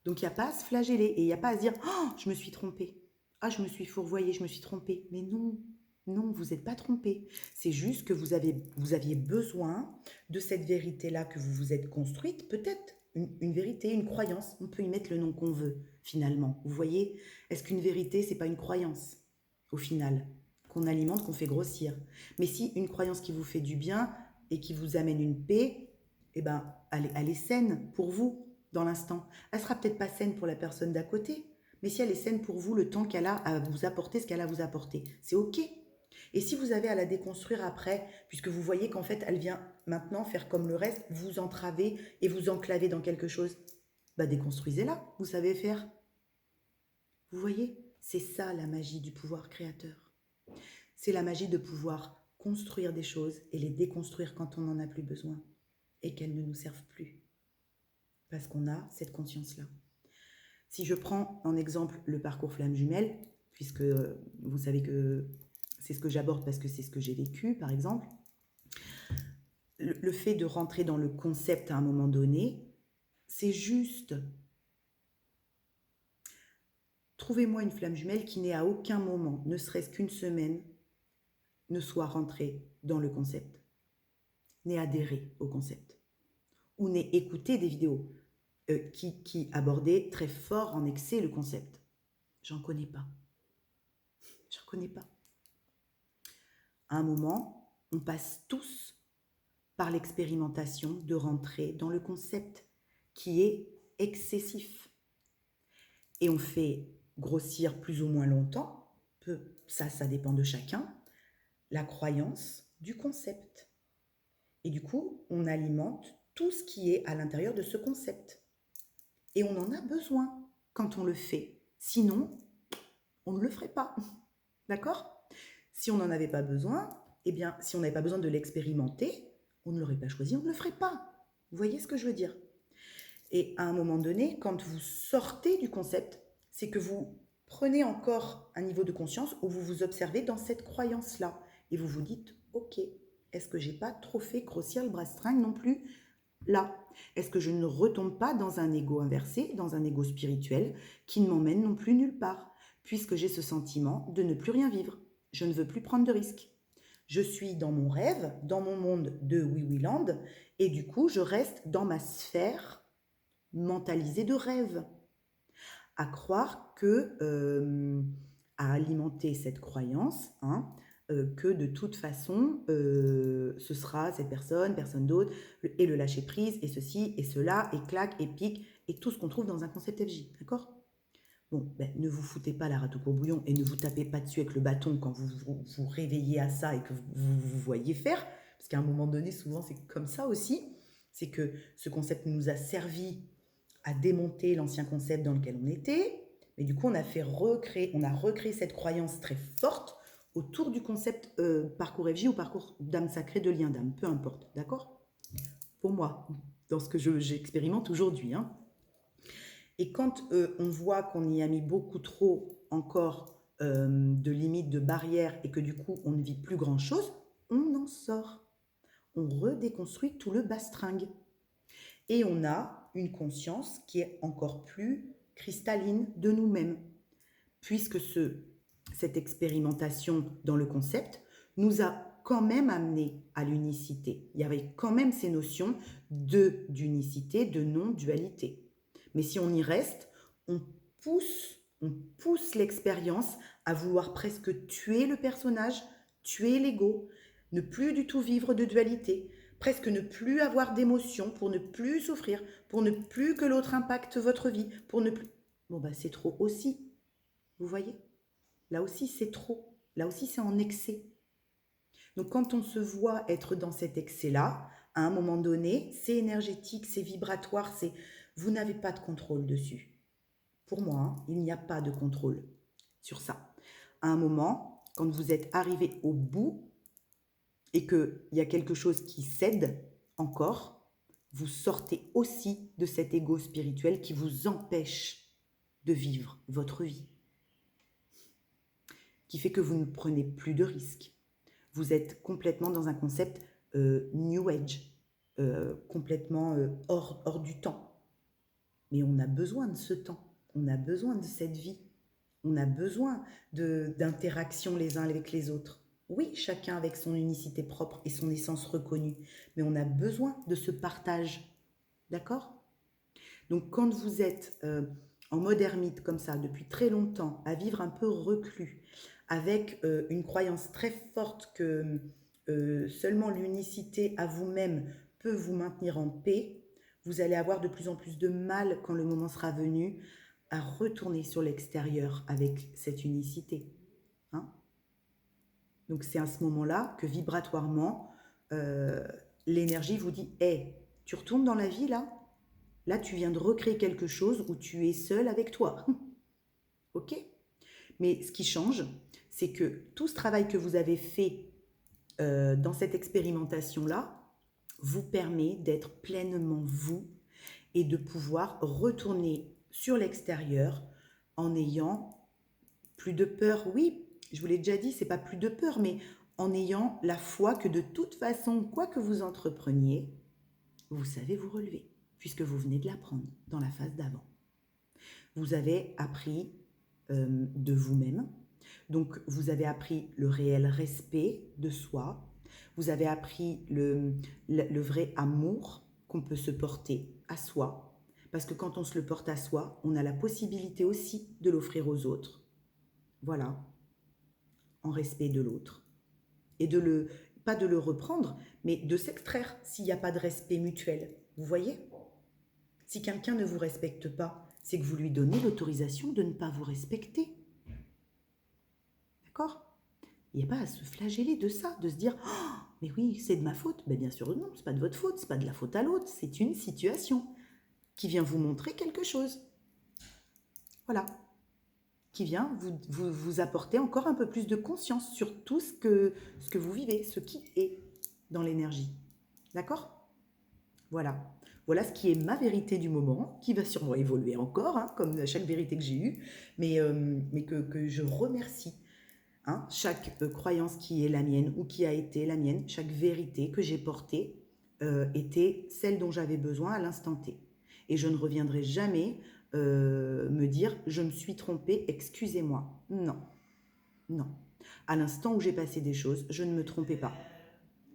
Donc il n'y a pas à se flageller et il n'y a pas à se dire « Oh, je me suis trompée. Ah, je me suis fourvoyée, je me suis trompée. » Mais non, non, vous n'êtes pas trompée. C'est juste que vous aviez besoin de cette vérité-là que vous vous êtes construite, peut-être une vérité, une croyance. On peut y mettre le nom qu'on veut, finalement. Vous voyez? Est-ce qu'une vérité, c'est pas une croyance, au final, qu'on alimente, qu'on fait grossir? Mais si une croyance qui vous fait du bien et qui vous amène une paix, eh ben, elle est saine pour vous dans l'instant. Elle sera peut-être pas saine pour la personne d'à côté, mais si elle est saine pour vous, le temps qu'elle a à vous apporter ce qu'elle a à vous apporter, c'est ok. Et si vous avez à la déconstruire après, puisque vous voyez qu'en fait, elle vient maintenant faire comme le reste, vous entraver et vous enclaver dans quelque chose, bah déconstruisez-la, vous savez faire. Vous voyez, c'est ça la magie du pouvoir créateur. C'est la magie de pouvoir construire des choses et les déconstruire quand on n'en a plus besoin et qu'elles ne nous servent plus. Parce qu'on a cette conscience-là. Si je prends en exemple le parcours flamme jumelle, puisque vous savez que c'est ce que j'aborde parce que c'est ce que j'ai vécu, par exemple, le fait de rentrer dans le concept à un moment donné, c'est juste... Trouvez-moi une flamme jumelle qui n'ait à aucun moment, ne serait-ce qu'une semaine, ne soit rentrée dans le concept, n'ait adhéré au concept, ou n'ait écouté des vidéos qui abordaient très fort en excès le concept. J'en connais pas. J'en connais pas. À un moment, on passe tous par l'expérimentation de rentrer dans le concept qui est excessif. Et on fait grossir plus ou moins longtemps, ça dépend de chacun, la croyance du concept. Et du coup, on alimente tout ce qui est à l'intérieur de ce concept. Et on en a besoin quand on le fait. Sinon, on ne le ferait pas. D'accord ? Si on n'en avait pas besoin, eh bien, si on n'avait pas besoin de l'expérimenter, on ne l'aurait pas choisi, on ne le ferait pas. Vous voyez ce que je veux dire ? Et à un moment donné, quand vous sortez du concept, c'est que vous prenez encore un niveau de conscience où vous vous observez dans cette croyance-là. Et vous vous dites, ok, est-ce que j'ai pas trop fait grossir le bras-string non plus là? Est-ce que je ne retombe pas dans un ego inversé, dans un ego spirituel qui ne m'emmène non plus nulle part, puisque j'ai ce sentiment de ne plus rien vivre. Je ne veux plus prendre de risques. Je suis dans mon rêve, dans mon monde de Oui-Oui-Land, et du coup, je reste dans ma sphère mentalisée de rêve. À croire que, à alimenter cette croyance, que de toute façon, ce sera cette personne, personne d'autre, et le lâcher prise, et ceci, et cela, et clac, et pique, et tout ce qu'on trouve dans un concept FJ, d'accord ? Bon, ben, ne vous foutez pas la rate au courbouillon et ne vous tapez pas dessus avec le bâton quand vous réveillez à ça et que vous voyez faire, parce qu'à un moment donné, souvent c'est comme ça aussi, c'est que ce concept nous a servi à démonter l'ancien concept dans lequel on était, mais du coup on a recréé cette croyance très forte autour du concept parcours FJ ou parcours d'âme sacrée de lien d'âme, peu importe, d'accord ? Pour moi, dans ce que j'expérimente aujourd'hui, Et quand on voit qu'on y a mis beaucoup trop encore de limites, de barrières et que du coup on ne vit plus grand-chose, on en sort. On redéconstruit tout le bastringue. Et on a une conscience qui est encore plus cristalline de nous-mêmes. Puisque cette expérimentation dans le concept nous a quand même amené à l'unicité. Il y avait quand même ces notions d'unicité, de non-dualité. Mais si on y reste, on pousse l'expérience à vouloir presque tuer le personnage, tuer l'ego, ne plus du tout vivre de dualité, presque ne plus avoir d'émotion pour ne plus souffrir, pour ne plus que l'autre impacte votre vie, pour ne plus... Bon, bah c'est trop aussi. Vous voyez ? Là aussi, c'est trop. Là aussi, c'est en excès. Donc, quand on se voit être dans cet excès-là, à un moment donné, c'est énergétique, c'est vibratoire, vous n'avez pas de contrôle dessus. Pour moi, il n'y a pas de contrôle sur ça. À un moment, quand vous êtes arrivé au bout et qu'il y a quelque chose qui cède encore, vous sortez aussi de cet ego spirituel qui vous empêche de vivre votre vie, qui fait que vous ne prenez plus de risques. Vous êtes complètement dans un concept New Age, complètement hors du temps. Mais on a besoin de ce temps, on a besoin de cette vie, on a besoin d'interactions les uns avec les autres. Oui, chacun avec son unicité propre et son essence reconnue, mais on a besoin de ce partage, d'accord ? Donc quand vous êtes en mode ermite comme ça depuis très longtemps, à vivre un peu reclus, avec une croyance très forte que seulement l'unicité à vous-même peut vous maintenir en paix, vous allez avoir de plus en plus de mal quand le moment sera venu à retourner sur l'extérieur avec cette unicité. Donc c'est à ce moment-là que vibratoirement, l'énergie vous dit « Hey, tu retournes dans la vie là ? Là, tu viens de recréer quelque chose où tu es seul avec toi. » Ok ? Mais ce qui change, c'est que tout ce travail que vous avez fait dans cette expérimentation-là vous permet d'être pleinement vous et de pouvoir retourner sur l'extérieur en ayant plus de peur. Oui, je vous l'ai déjà dit, c'est pas plus de peur, mais en ayant la foi que de toute façon, quoi que vous entrepreniez, vous savez vous relever, puisque vous venez de l'apprendre dans la phase d'avant. Vous avez appris de vous-même, donc vous avez appris le réel respect de soi, vous avez appris le vrai amour qu'on peut se porter à soi, parce que quand on se le porte à soi, on a la possibilité aussi de l'offrir aux autres. Voilà, en respect de l'autre. Et pas de le reprendre, mais de s'extraire s'il n'y a pas de respect mutuel. Vous voyez? Si quelqu'un ne vous respecte pas, c'est que vous lui donnez l'autorisation de ne pas vous respecter. D'accord? Il n'y a pas à se flageller de ça, de se dire oh, mais oui, c'est de ma faute. Ben bien sûr, non, c'est pas de votre faute, c'est pas de la faute à l'autre, c'est une situation qui vient vous montrer quelque chose. Voilà. Qui vient vous apporter encore un peu plus de conscience sur tout ce que vous vivez, ce qui est dans l'énergie. D'accord? Voilà. Voilà ce qui est ma vérité du moment, qui va sûrement évoluer encore, hein, comme chaque vérité que j'ai eue, mais que je remercie. Hein, chaque croyance qui est la mienne ou qui a été la mienne, chaque vérité que j'ai portée était celle dont j'avais besoin à l'instant T. Et je ne reviendrai jamais me dire « je me suis trompée, excusez-moi ». Non, non. À l'instant où j'ai passé des choses, je ne me trompais pas.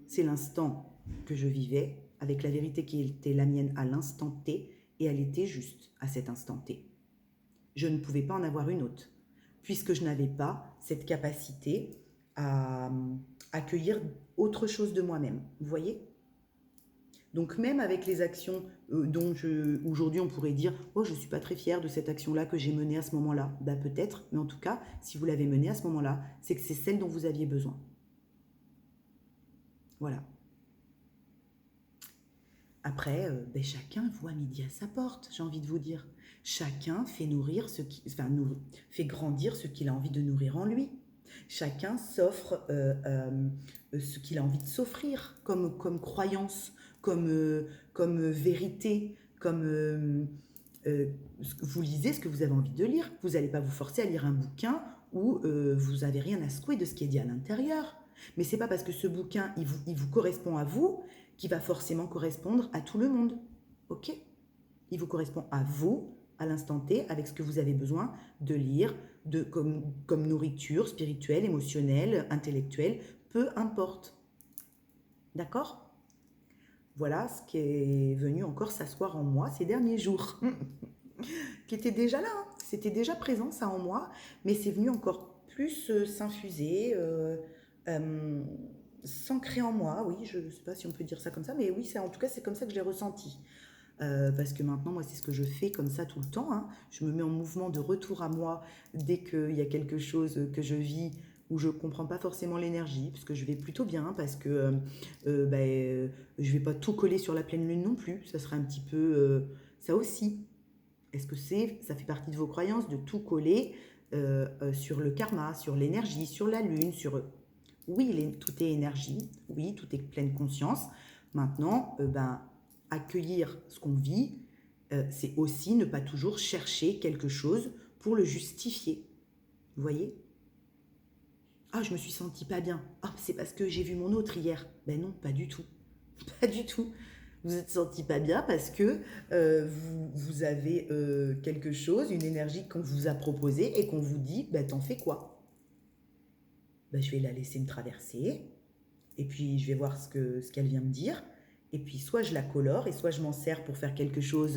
C'est l'instant que je vivais avec la vérité qui était la mienne à l'instant T et elle était juste à cet instant T. Je ne pouvais pas en avoir une autre puisque je n'avais pas cette capacité à accueillir autre chose de moi-même. Vous voyez? Donc même avec les actions dont aujourd'hui on pourrait dire « Oh, je ne suis pas très fière de cette action-là que j'ai menée à ce moment-là ». Ben, peut-être, mais en tout cas, si vous l'avez menée à ce moment-là, c'est que c'est celle dont vous aviez besoin. Voilà. Après, chacun voit midi à sa porte, j'ai envie de vous dire. Chacun fait nourrir fait grandir ce qu'il a envie de nourrir en lui. Chacun s'offre ce qu'il a envie de s'offrir comme croyance, comme vérité, comme vous lisez ce que vous avez envie de lire. Vous n'allez pas vous forcer à lire un bouquin où vous n'avez rien à secouer de ce qui est dit à l'intérieur. Mais c'est pas parce que ce bouquin il vous correspond à vous qui va forcément correspondre à tout le monde. Ok? Il vous correspond à vous, à l'instant T, avec ce que vous avez besoin de lire, comme nourriture spirituelle, émotionnelle, intellectuelle, peu importe. D'accord? Voilà ce qui est venu encore s'asseoir en moi ces derniers jours. Qui était déjà là, hein. C'était déjà présent ça en moi, mais c'est venu encore plus s'infuser, s'ancrer en moi, oui, je ne sais pas si on peut dire ça comme ça, mais oui, en tout cas, c'est comme ça que je l'ai ressenti. Parce que maintenant, moi, c'est ce que je fais comme ça tout le temps, hein. Je me mets en mouvement de retour à moi dès qu'il y a quelque chose que je vis où je ne comprends pas forcément l'énergie, parce que je vais plutôt bien, parce que je ne vais pas tout coller sur la pleine lune non plus, ça serait un petit peu ça aussi. Est-ce que ça fait partie de vos croyances de tout coller sur le karma, sur l'énergie, sur la lune, sur... Oui, tout est énergie, oui, tout est pleine conscience. Maintenant, accueillir ce qu'on vit, c'est aussi ne pas toujours chercher quelque chose pour le justifier. Vous voyez? Ah, je me suis sentie pas bien. Ah, c'est parce que j'ai vu mon autre hier. Ben non, pas du tout. Pas du tout. Vous êtes senti pas bien parce que vous avez quelque chose, une énergie qu'on vous a proposée et qu'on vous dit, t'en fais quoi? Je vais la laisser me traverser et puis je vais voir ce qu'elle vient me dire. Et puis soit je la colore et soit je m'en sers pour faire quelque chose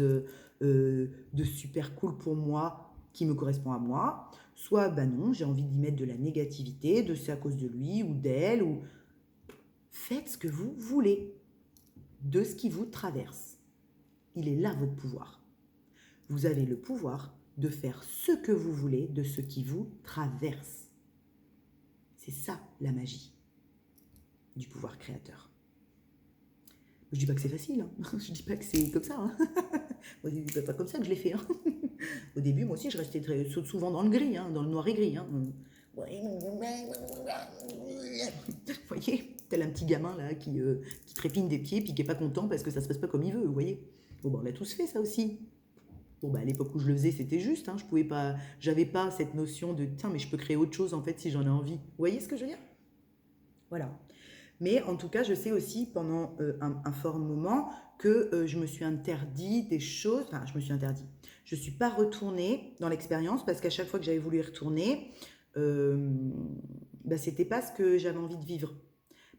de super cool pour moi qui me correspond à moi. Soit non, j'ai envie d'y mettre de la négativité, de c'est à cause de lui ou d'elle. Ou... Faites ce que vous voulez de ce qui vous traverse. Il est là votre pouvoir. Vous avez le pouvoir de faire ce que vous voulez de ce qui vous traverse. C'est ça la magie du pouvoir créateur. Je dis pas que c'est facile, hein. Je dis pas que c'est comme ça. Hein. C'est pas comme ça que je l'ai fait. Hein. Au début, moi aussi, je restais souvent dans le gris, hein, dans le noir et gris. Hein. Vous voyez, tel un petit gamin là qui trépigne des pieds puis qui est pas content parce que ça se passe pas comme il veut, vous voyez. Bon, bah, on l'a tous fait ça aussi. Bon, bah, à l'époque où je le faisais, c'était juste, hein, je pouvais pas, j'avais pas cette notion de tiens, mais je peux créer autre chose en fait si j'en ai envie. Vous voyez ce que je veux dire? Voilà. Mais en tout cas, je sais aussi pendant un fort moment que je me suis interdit des choses. Enfin, je me suis interdit. Je ne suis pas retournée dans l'expérience parce qu'à chaque fois que j'avais voulu y retourner, euh, bah, c'était pas ce que j'avais envie de vivre.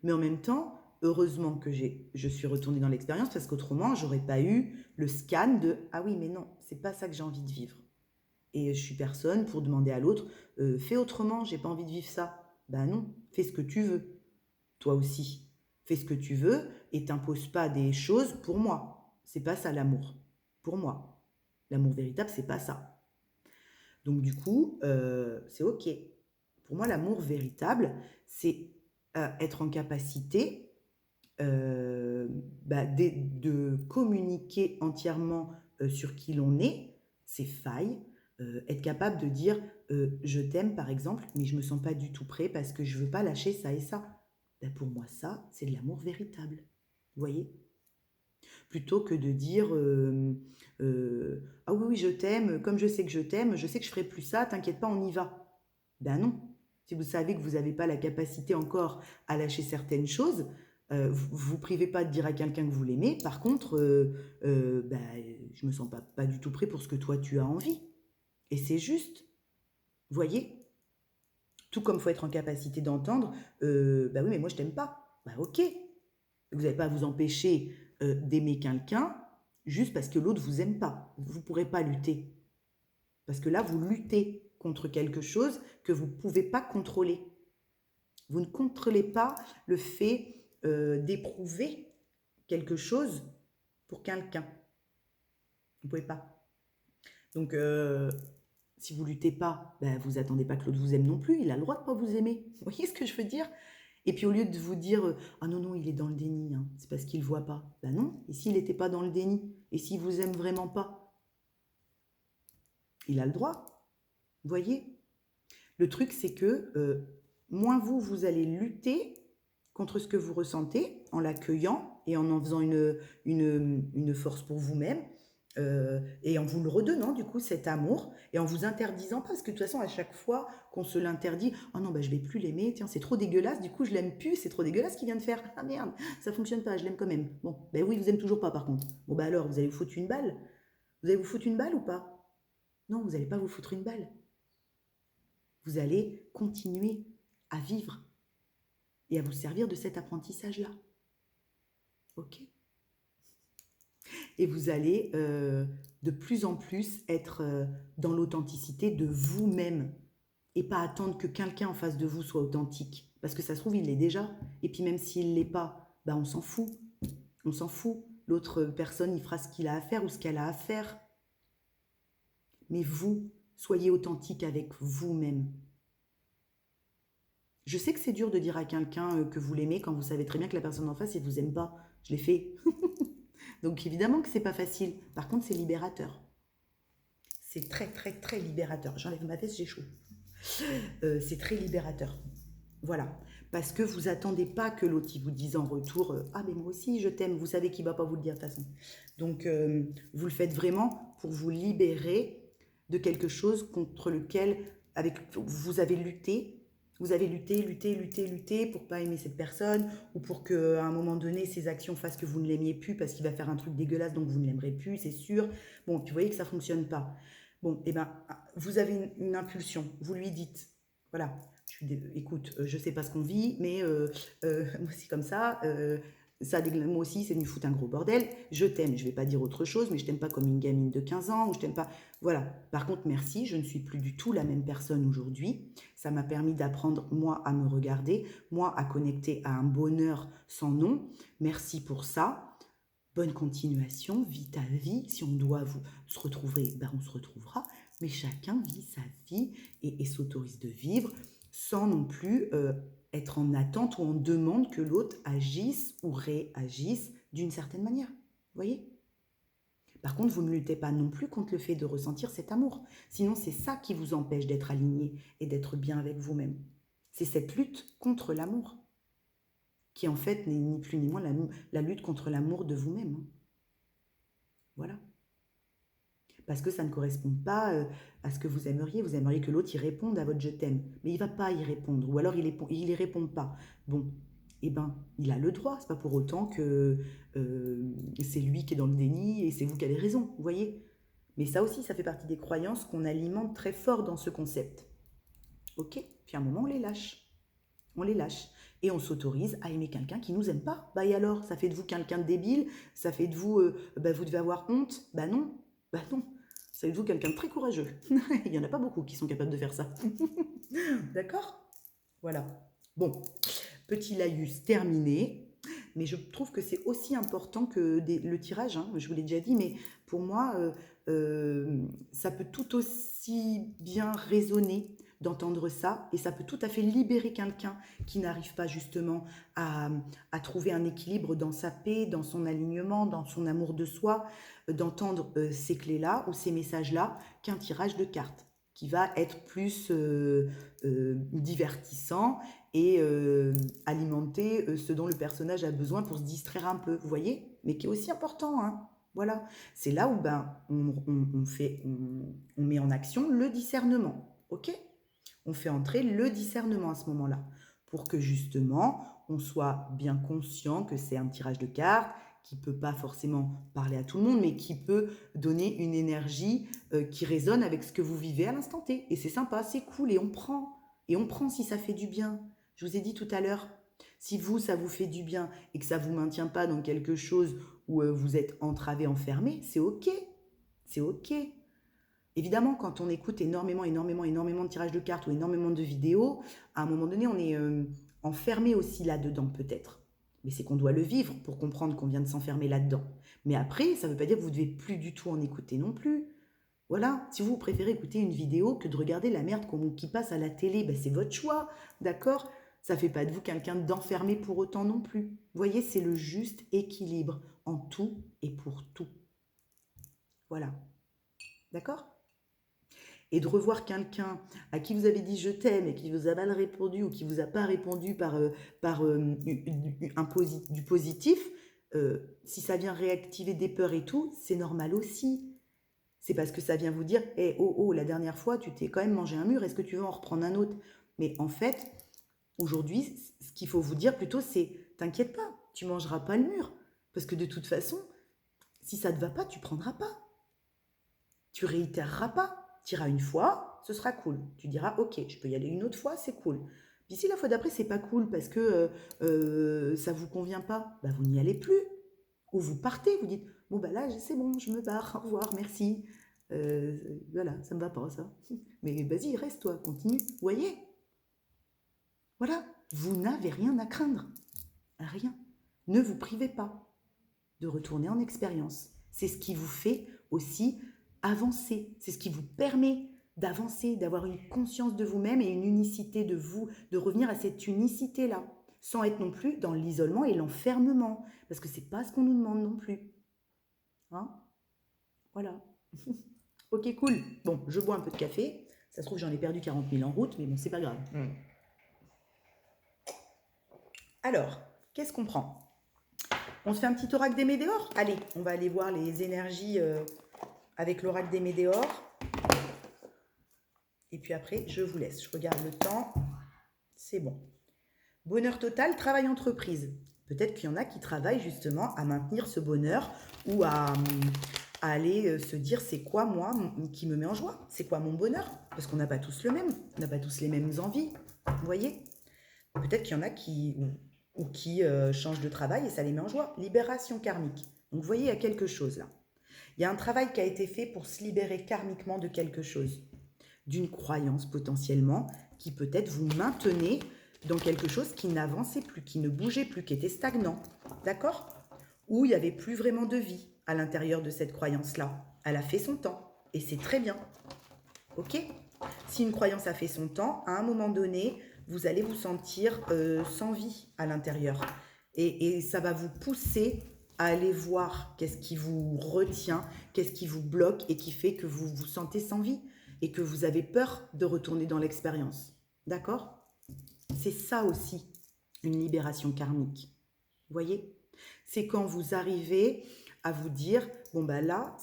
Mais en même temps, heureusement que je suis retournée dans l'expérience parce qu'autrement, j'aurais pas eu le scan de ah oui, mais non, c'est pas ça que j'ai envie de vivre. Et je suis personne pour demander à l'autre fais autrement, j'ai pas envie de vivre ça. Ben non, fais ce que tu veux toi aussi. Fais ce que tu veux et t'imposes pas des choses pour moi. C'est pas ça l'amour. Pour moi. L'amour véritable, c'est pas ça. Donc du coup, c'est ok. Pour moi, l'amour véritable, c'est être en capacité euh, de communiquer entièrement sur qui l'on est, ses failles, être capable de dire je t'aime par exemple, mais je me sens pas du tout prêt parce que je veux pas lâcher ça et ça. Ben, pour moi, ça, c'est de l'amour véritable. Vous voyez? Plutôt que de dire ah oui, oui, je t'aime, comme je sais que je t'aime, je sais que je ferai plus ça, t'inquiète pas, on y va. Ben non. Si vous savez que vous n'avez pas la capacité encore à lâcher certaines choses, vous ne vous privez pas de dire à quelqu'un que vous l'aimez. Par contre, ben, je me sens pas du tout prêt pour ce que toi tu as envie. Et c'est juste. Vous voyez? Tout comme il faut être en capacité d'entendre, bah oui, mais moi je t'aime pas. Bah ok. Vous n'avez pas à vous empêcher d'aimer quelqu'un juste parce que l'autre vous aime pas. Vous ne pourrez pas lutter. Parce que là, vous luttez contre quelque chose que vous ne pouvez pas contrôler. Vous ne contrôlez pas le fait d'éprouver quelque chose pour quelqu'un. Vous ne pouvez pas. Donc, si vous luttez pas, ben, vous attendez pas que l'autre vous aime non plus. Il a le droit de pas vous aimer. Vous voyez ce que je veux dire? Et puis au lieu de vous dire ah non non il est dans le déni, hein, c'est parce qu'il ne voit pas. Ben non. Et s'il n'était pas dans le déni? Et s'il vous aime vraiment pas? Il a le droit. Vous voyez? Le truc c'est que moins vous allez lutter contre ce que vous ressentez en l'accueillant et en faisant une force pour vous-même et en vous le redonnant du coup cet amour et en vous interdisant parce que de toute façon à chaque fois qu'on se l'interdit oh non bah je vais plus l'aimer tiens c'est trop dégueulasse du coup je l'aime plus c'est trop dégueulasse ce qu'il vient de faire ah merde ça fonctionne pas je l'aime quand même bon ben oui vous aimez toujours pas par contre bon bah alors vous allez vous foutre une balle vous allez vous foutre une balle ou pas non vous allez pas vous foutre une balle vous allez continuer à vivre et à vous servir de cet apprentissage là ok et vous allez de plus en plus être dans l'authenticité de vous-même et pas attendre que quelqu'un en face de vous soit authentique. Parce que ça se trouve, il l'est déjà. Et puis même s'il ne l'est pas, bah on s'en fout. On s'en fout. L'autre personne, il fera ce qu'il a à faire ou ce qu'elle a à faire. Mais vous, soyez authentique avec vous-même. Je sais que c'est dur de dire à quelqu'un que vous l'aimez quand vous savez très bien que la personne en face, elle ne vous aime pas. Je l'ai fait. Donc évidemment que c'est pas facile. Par contre, c'est libérateur. C'est très très très libérateur. J'enlève ma veste, j'ai chaud. C'est très libérateur. Voilà. Parce que vous attendez pas que l'autre vous dise en retour ah mais moi aussi je t'aime. Vous savez qu'il va pas vous le dire de toute façon. Donc vous le faites vraiment pour vous libérer de quelque chose contre lequel vous avez lutté. Vous avez lutté pour pas aimer cette personne ou pour qu'à un moment donné, ses actions fassent que vous ne l'aimiez plus parce qu'il va faire un truc dégueulasse donc vous ne l'aimerez plus, c'est sûr. Bon, puis vous voyez que ça ne fonctionne pas. Bon, et ben, vous avez une impulsion, vous lui dites, voilà, écoute, je sais pas ce qu'on vit, mais moi c'est comme ça, moi aussi c'est de me foutre un gros bordel, je t'aime, je vais pas dire autre chose, mais je t'aime pas comme une gamine de 15 ans, ou je t'aime pas, voilà. Par contre, merci, je ne suis plus du tout la même personne aujourd'hui, ça m'a permis d'apprendre, moi, à me regarder, moi, à connecter à un bonheur sans nom, merci pour ça. Bonne continuation, vis ta vie. Si on doit se retrouver, ben on se retrouvera. Mais chacun vit sa vie et s'autorise de vivre sans non plus être en attente ou en demande que l'autre agisse ou réagisse d'une certaine manière. Vous voyez? Par contre, vous ne luttez pas non plus contre le fait de ressentir cet amour. Sinon, c'est ça qui vous empêche d'être aligné et d'être bien avec vous-même. C'est cette lutte contre l'amour, qui en fait n'est ni plus ni moins la lutte contre l'amour de vous-même. Voilà. Parce que ça ne correspond pas à ce que vous aimeriez. Vous aimeriez que l'autre y réponde à votre je t'aime. Mais il ne va pas y répondre. Ou alors il y répond pas. Bon, eh ben, il a le droit. C'est pas pour autant que c'est lui qui est dans le déni et c'est vous qui avez raison. Vous voyez? Mais ça aussi, ça fait partie des croyances qu'on alimente très fort dans ce concept. Ok? Puis à un moment, on les lâche. On les lâche. Et on s'autorise à aimer quelqu'un qui ne nous aime pas. Bah et alors? Ça fait de vous quelqu'un de débile? Ça fait de vous, vous devez avoir honte? Bah non. Bah non. Ça fait de vous quelqu'un de très courageux. Il n'y en a pas beaucoup qui sont capables de faire ça. D'accord? Voilà. Bon, petit laïus terminé. Mais je trouve que c'est aussi important que le tirage, hein, je vous l'ai déjà dit, mais pour moi, ça peut tout aussi bien résonner d'entendre ça, et ça peut tout à fait libérer quelqu'un qui n'arrive pas justement à trouver un équilibre dans sa paix, dans son alignement, dans son amour de soi, d'entendre ces clés-là ou ces messages-là qu'un tirage de cartes qui va être plus divertissant et alimenter ce dont le personnage a besoin pour se distraire un peu, vous voyez? Mais qui est aussi important, hein. Voilà, c'est là où on met en action le discernement, ok? On fait entrer le discernement à ce moment-là, pour que justement, on soit bien conscient que c'est un tirage de cartes, qui ne peut pas forcément parler à tout le monde, mais qui peut donner une énergie qui résonne avec ce que vous vivez à l'instant T. Et c'est sympa, c'est cool, et on prend. Et on prend si ça fait du bien. Je vous ai dit tout à l'heure, si vous, ça vous fait du bien et que ça ne vous maintient pas dans quelque chose où vous êtes entravé, enfermé, c'est ok. C'est ok. Évidemment, quand on écoute énormément de tirages de cartes ou énormément de vidéos, à un moment donné, on est enfermé aussi là-dedans, peut-être. Mais c'est qu'on doit le vivre pour comprendre qu'on vient de s'enfermer là-dedans. Mais après, ça ne veut pas dire que vous ne devez plus du tout en écouter non plus. Voilà, si vous préférez écouter une vidéo que de regarder la merde qui passe à la télé, ben c'est votre choix, d'accord? Ça ne fait pas de vous quelqu'un d'enfermé pour autant non plus. Vous voyez, c'est le juste équilibre en tout et pour tout. Voilà, d'accord? Et de revoir quelqu'un à qui vous avez dit je t'aime et qui vous a mal répondu ou qui vous a pas répondu par du positif, si ça vient réactiver des peurs et tout, c'est normal aussi. C'est parce que ça vient vous dire hey, oh, la dernière fois, tu t'es quand même mangé un mur, est-ce que tu veux en reprendre un autre? Mais en fait, aujourd'hui, ce qu'il faut vous dire plutôt, c'est t'inquiète pas, tu mangeras pas le mur. Parce que de toute façon, si ça ne te va pas, tu prendras pas. Tu réitéreras pas. Tu iras une fois, ce sera cool. Tu diras ok, je peux y aller une autre fois, c'est cool. Puis si la fois d'après, c'est pas cool parce que ça vous convient pas, bah, vous n'y allez plus. Ou vous partez, vous dites bon bah là c'est bon, je me barre, au revoir, merci. Voilà, ça me va pas ça. Mais vas-y, reste toi, continue. Vous voyez? Voilà, vous n'avez rien à craindre. Rien. Ne vous privez pas de retourner en expérience. C'est ce qui vous fait aussi avancer. C'est ce qui vous permet d'avancer, d'avoir une conscience de vous-même et une unicité de vous, de revenir à cette unicité-là, sans être non plus dans l'isolement et l'enfermement, parce que c'est pas ce qu'on nous demande non plus. Hein? Voilà. Ok, cool. Bon, je bois un peu de café. Ça se trouve, j'en ai perdu 40 000 en route, mais bon, c'est pas grave. Alors, qu'est-ce qu'on prend? On se fait un petit oracle des météores? Allez, on va aller voir les énergies avec l'oracle des météores. Et puis après, je vous laisse. Je regarde le temps. C'est bon. Bonheur total, travail entreprise. Peut-être qu'il y en a qui travaillent justement à maintenir ce bonheur ou à aller se dire c'est quoi moi qui me met en joie? C'est quoi mon bonheur? Parce qu'on n'a pas tous le même. On n'a pas tous les mêmes envies. Vous voyez? Peut-être qu'il y en a qui changent de travail et ça les met en joie. Libération karmique. Donc vous voyez, il y a quelque chose là. Il y a un travail qui a été fait pour se libérer karmiquement de quelque chose, d'une croyance potentiellement, qui peut-être vous maintenait dans quelque chose qui n'avançait plus, qui ne bougeait plus, qui était stagnant. D'accord? Où il n'y avait plus vraiment de vie à l'intérieur de cette croyance-là. Elle a fait son temps et c'est très bien. Ok? Si une croyance a fait son temps, à un moment donné, vous allez vous sentir sans vie à l'intérieur. Et ça va vous pousser à aller voir qu'est-ce qui vous retient, qu'est-ce qui vous bloque et qui fait que vous vous sentez sans vie et que vous avez peur de retourner dans l'expérience. D'accord? C'est ça aussi, une libération karmique. Vous voyez? C'est quand vous arrivez à vous dire, bon ben là,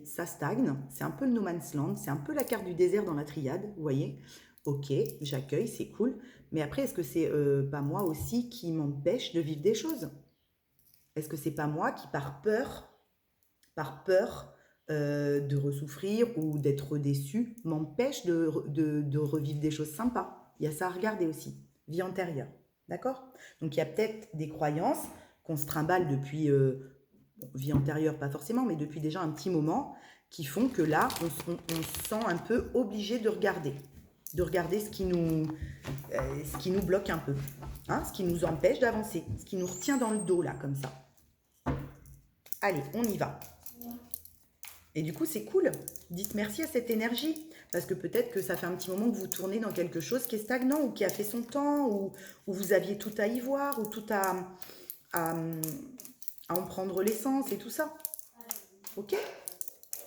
ça stagne, c'est un peu le no man's land, c'est un peu la carte du désert dans la triade, vous voyez? Ok, j'accueille, c'est cool, mais après, est-ce que c'est pas moi aussi qui m'empêche de vivre des choses? Est-ce que c'est pas moi qui, par peur de ressouffrir ou d'être déçu, m'empêche de revivre des choses sympas? Il y a ça à regarder aussi, vie antérieure, d'accord? Donc il y a peut-être des croyances qu'on se trimballe depuis vie antérieure, pas forcément, mais depuis déjà un petit moment, qui font que là, on se sent un peu obligé de regarder ce qui nous bloque un peu, hein, ce qui nous empêche d'avancer, ce qui nous retient dans le dos, là, comme ça. Allez, on y va. Et du coup, c'est cool. Dites merci à cette énergie, parce que peut-être que ça fait un petit moment que vous tournez dans quelque chose qui est stagnant, ou qui a fait son temps, ou vous aviez tout à y voir, ou tout à en prendre l'essence et tout ça. Ok?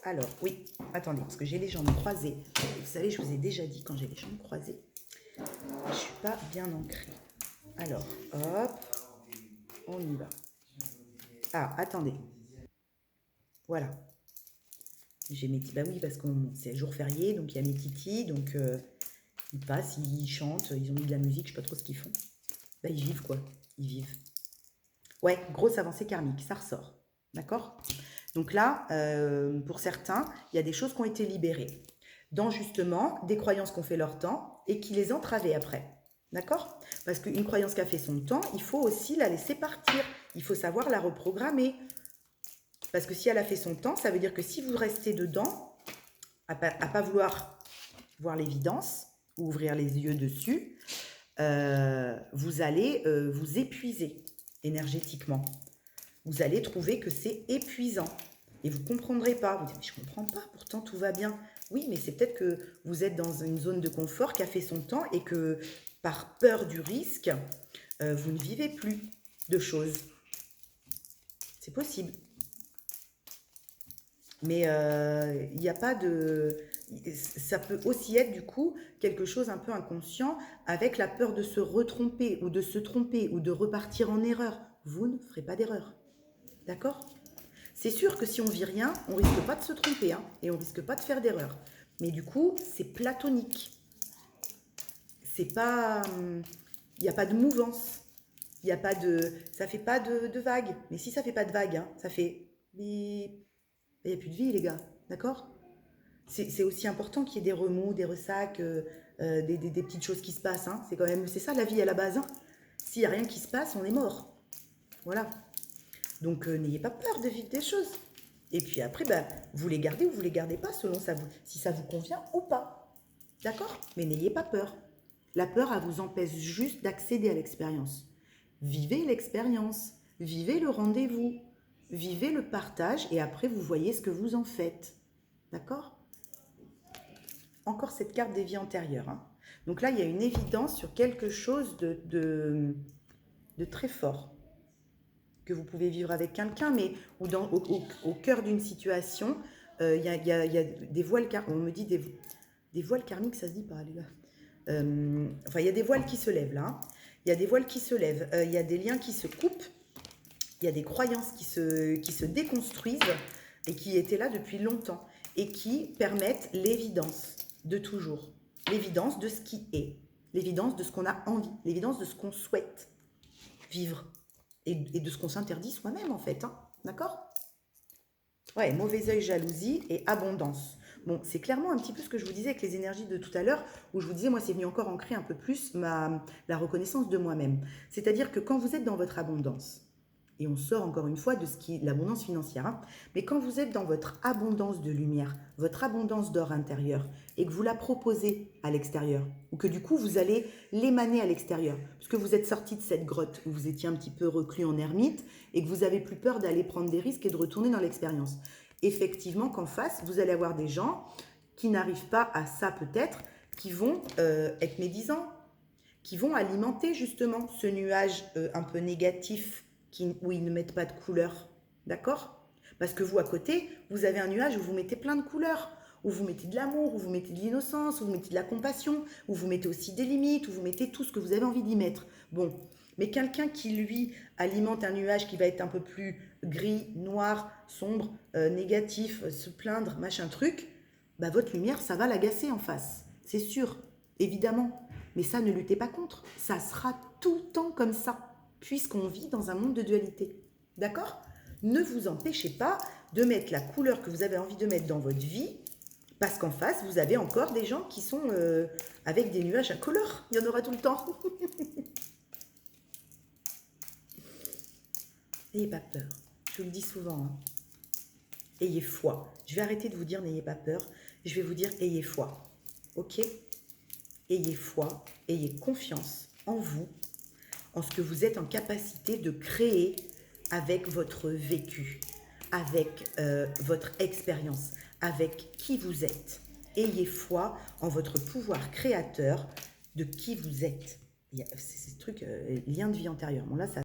Alors, oui, attendez, parce que j'ai les jambes croisées. Vous savez, je vous ai déjà dit, quand j'ai les jambes croisées, je ne suis pas bien ancrée. Alors, hop, on y va. Ah, attendez. Voilà. J'ai mes petits... Bah oui, parce que c'est jour férié, donc il y a mes titis, donc ils passent, ils chantent, ils ont mis de la musique, je sais pas trop ce qu'ils font. Bah ils vivent, quoi. Ils vivent. Ouais, grosse avancée karmique, ça ressort. D'accord? Donc là, pour certains, il y a des choses qui ont été libérées. Dans justement des croyances qui ont fait leur temps et qui les entravaient après. D'accord? Parce qu'une croyance qui a fait son temps, il faut aussi la laisser partir. Il faut savoir la reprogrammer. Parce que si elle a fait son temps, ça veut dire que si vous restez dedans, à pas vouloir voir l'évidence ou ouvrir les yeux dessus, vous allez vous épuiser énergétiquement. Vous allez trouver que c'est épuisant. Et vous ne comprendrez pas. Vous dites, mais je ne comprends pas, pourtant tout va bien. Oui, mais c'est peut-être que vous êtes dans une zone de confort qui a fait son temps et que par peur du risque, vous ne vivez plus de choses. C'est possible. Mais il n'y a pas de... Ça peut aussi être du coup quelque chose un peu inconscient avec la peur de se retromper ou de se tromper ou de repartir en erreur. Vous ne ferez pas d'erreur. D'accord? C'est sûr que si on vit rien, on risque pas de se tromper hein, et on risque pas de faire d'erreur. Mais du coup, c'est platonique. C'est pas... Il n'y a pas de mouvance. Il y a pas de... Ça fait pas de vague. Mais si ça fait pas de vague, hein, ça fait... Il n'y a plus de vie, les gars. D'accord? C'est aussi important qu'il y ait des remous, des ressacs, des petites choses qui se passent. Hein. C'est quand même... C'est ça la vie à la base. Hein. S'il n'y a rien qui se passe, on est mort. Voilà. Donc n'ayez pas peur de vivre des choses. Et puis après, bah, vous les gardez ou vous les gardez pas selon si ça vous convient ou pas. D'accord? Mais n'ayez pas peur. La peur, elle vous empêche juste d'accéder à l'expérience. Vivez l'expérience. Vivez le rendez-vous. Vivez le partage et après, vous voyez ce que vous en faites. D'accord? Encore cette carte des vies antérieures. Hein. Donc là, il y a une évidence sur quelque chose de très fort que vous pouvez vivre avec quelqu'un, mais ou au cœur d'une situation, il y a des voiles, on me dit des voiles karmiques, ça se dit pas, les gars. Enfin, il y a des voiles qui se lèvent là. Hein. Il y a des voiles qui se lèvent. Il y a des liens qui se coupent. Il y a des croyances qui se déconstruisent et qui étaient là depuis longtemps et qui permettent l'évidence de toujours, l'évidence de ce qui est, l'évidence de ce qu'on a envie, l'évidence de ce qu'on souhaite vivre. Et de ce qu'on s'interdit soi-même, en fait. Hein. D'accord? Ouais, mauvais œil, jalousie et abondance. Bon, c'est clairement un petit peu ce que je vous disais avec les énergies de tout à l'heure, où je vous disais, moi, c'est venu encore ancrer un peu plus la reconnaissance de moi-même. C'est-à-dire que quand vous êtes dans votre abondance, et on sort encore une fois de ce qui est l'abondance financière, hein, mais quand vous êtes dans votre abondance de lumière, votre abondance d'or intérieur, et que vous la proposez à l'extérieur, ou que du coup vous allez l'émaner à l'extérieur, parce que vous êtes sorti de cette grotte où vous étiez un petit peu reclus en ermite, et que vous avez plus peur d'aller prendre des risques et de retourner dans l'expérience. Effectivement qu'en face, vous allez avoir des gens qui n'arrivent pas à ça peut-être, qui vont être médisants, qui vont alimenter justement ce nuage un peu négatif, où ils ne mettent pas de couleur. D'accord? Parce que vous, à côté, vous avez un nuage où vous mettez plein de couleurs, où vous mettez de l'amour, où vous mettez de l'innocence, où vous mettez de la compassion, où vous mettez aussi des limites, où vous mettez tout ce que vous avez envie d'y mettre. Bon, mais quelqu'un qui, lui, alimente un nuage qui va être un peu plus gris, noir, sombre, négatif, se plaindre, machin truc, bah votre lumière, ça va l'agacer en face. C'est sûr, évidemment. Mais ça, ne luttez pas contre. Ça sera tout le temps comme ça, puisqu'on vit dans un monde de dualité. D'accord? Ne vous empêchez pas de mettre la couleur que vous avez envie de mettre dans votre vie, parce qu'en face, vous avez encore des gens qui sont avec des nuages incolores. Il y en aura tout le temps. N'ayez pas peur. Je vous le dis souvent. Hein. Ayez foi. Je vais arrêter de vous dire n'ayez pas peur. Je vais vous dire ayez foi. Ok? Ayez foi, ayez confiance en vous, en ce que vous êtes en capacité de créer avec votre vécu, avec votre expérience, avec qui vous êtes. Ayez foi en votre pouvoir créateur de qui vous êtes. C'est ce truc, lien de vie antérieure. Bon là, ça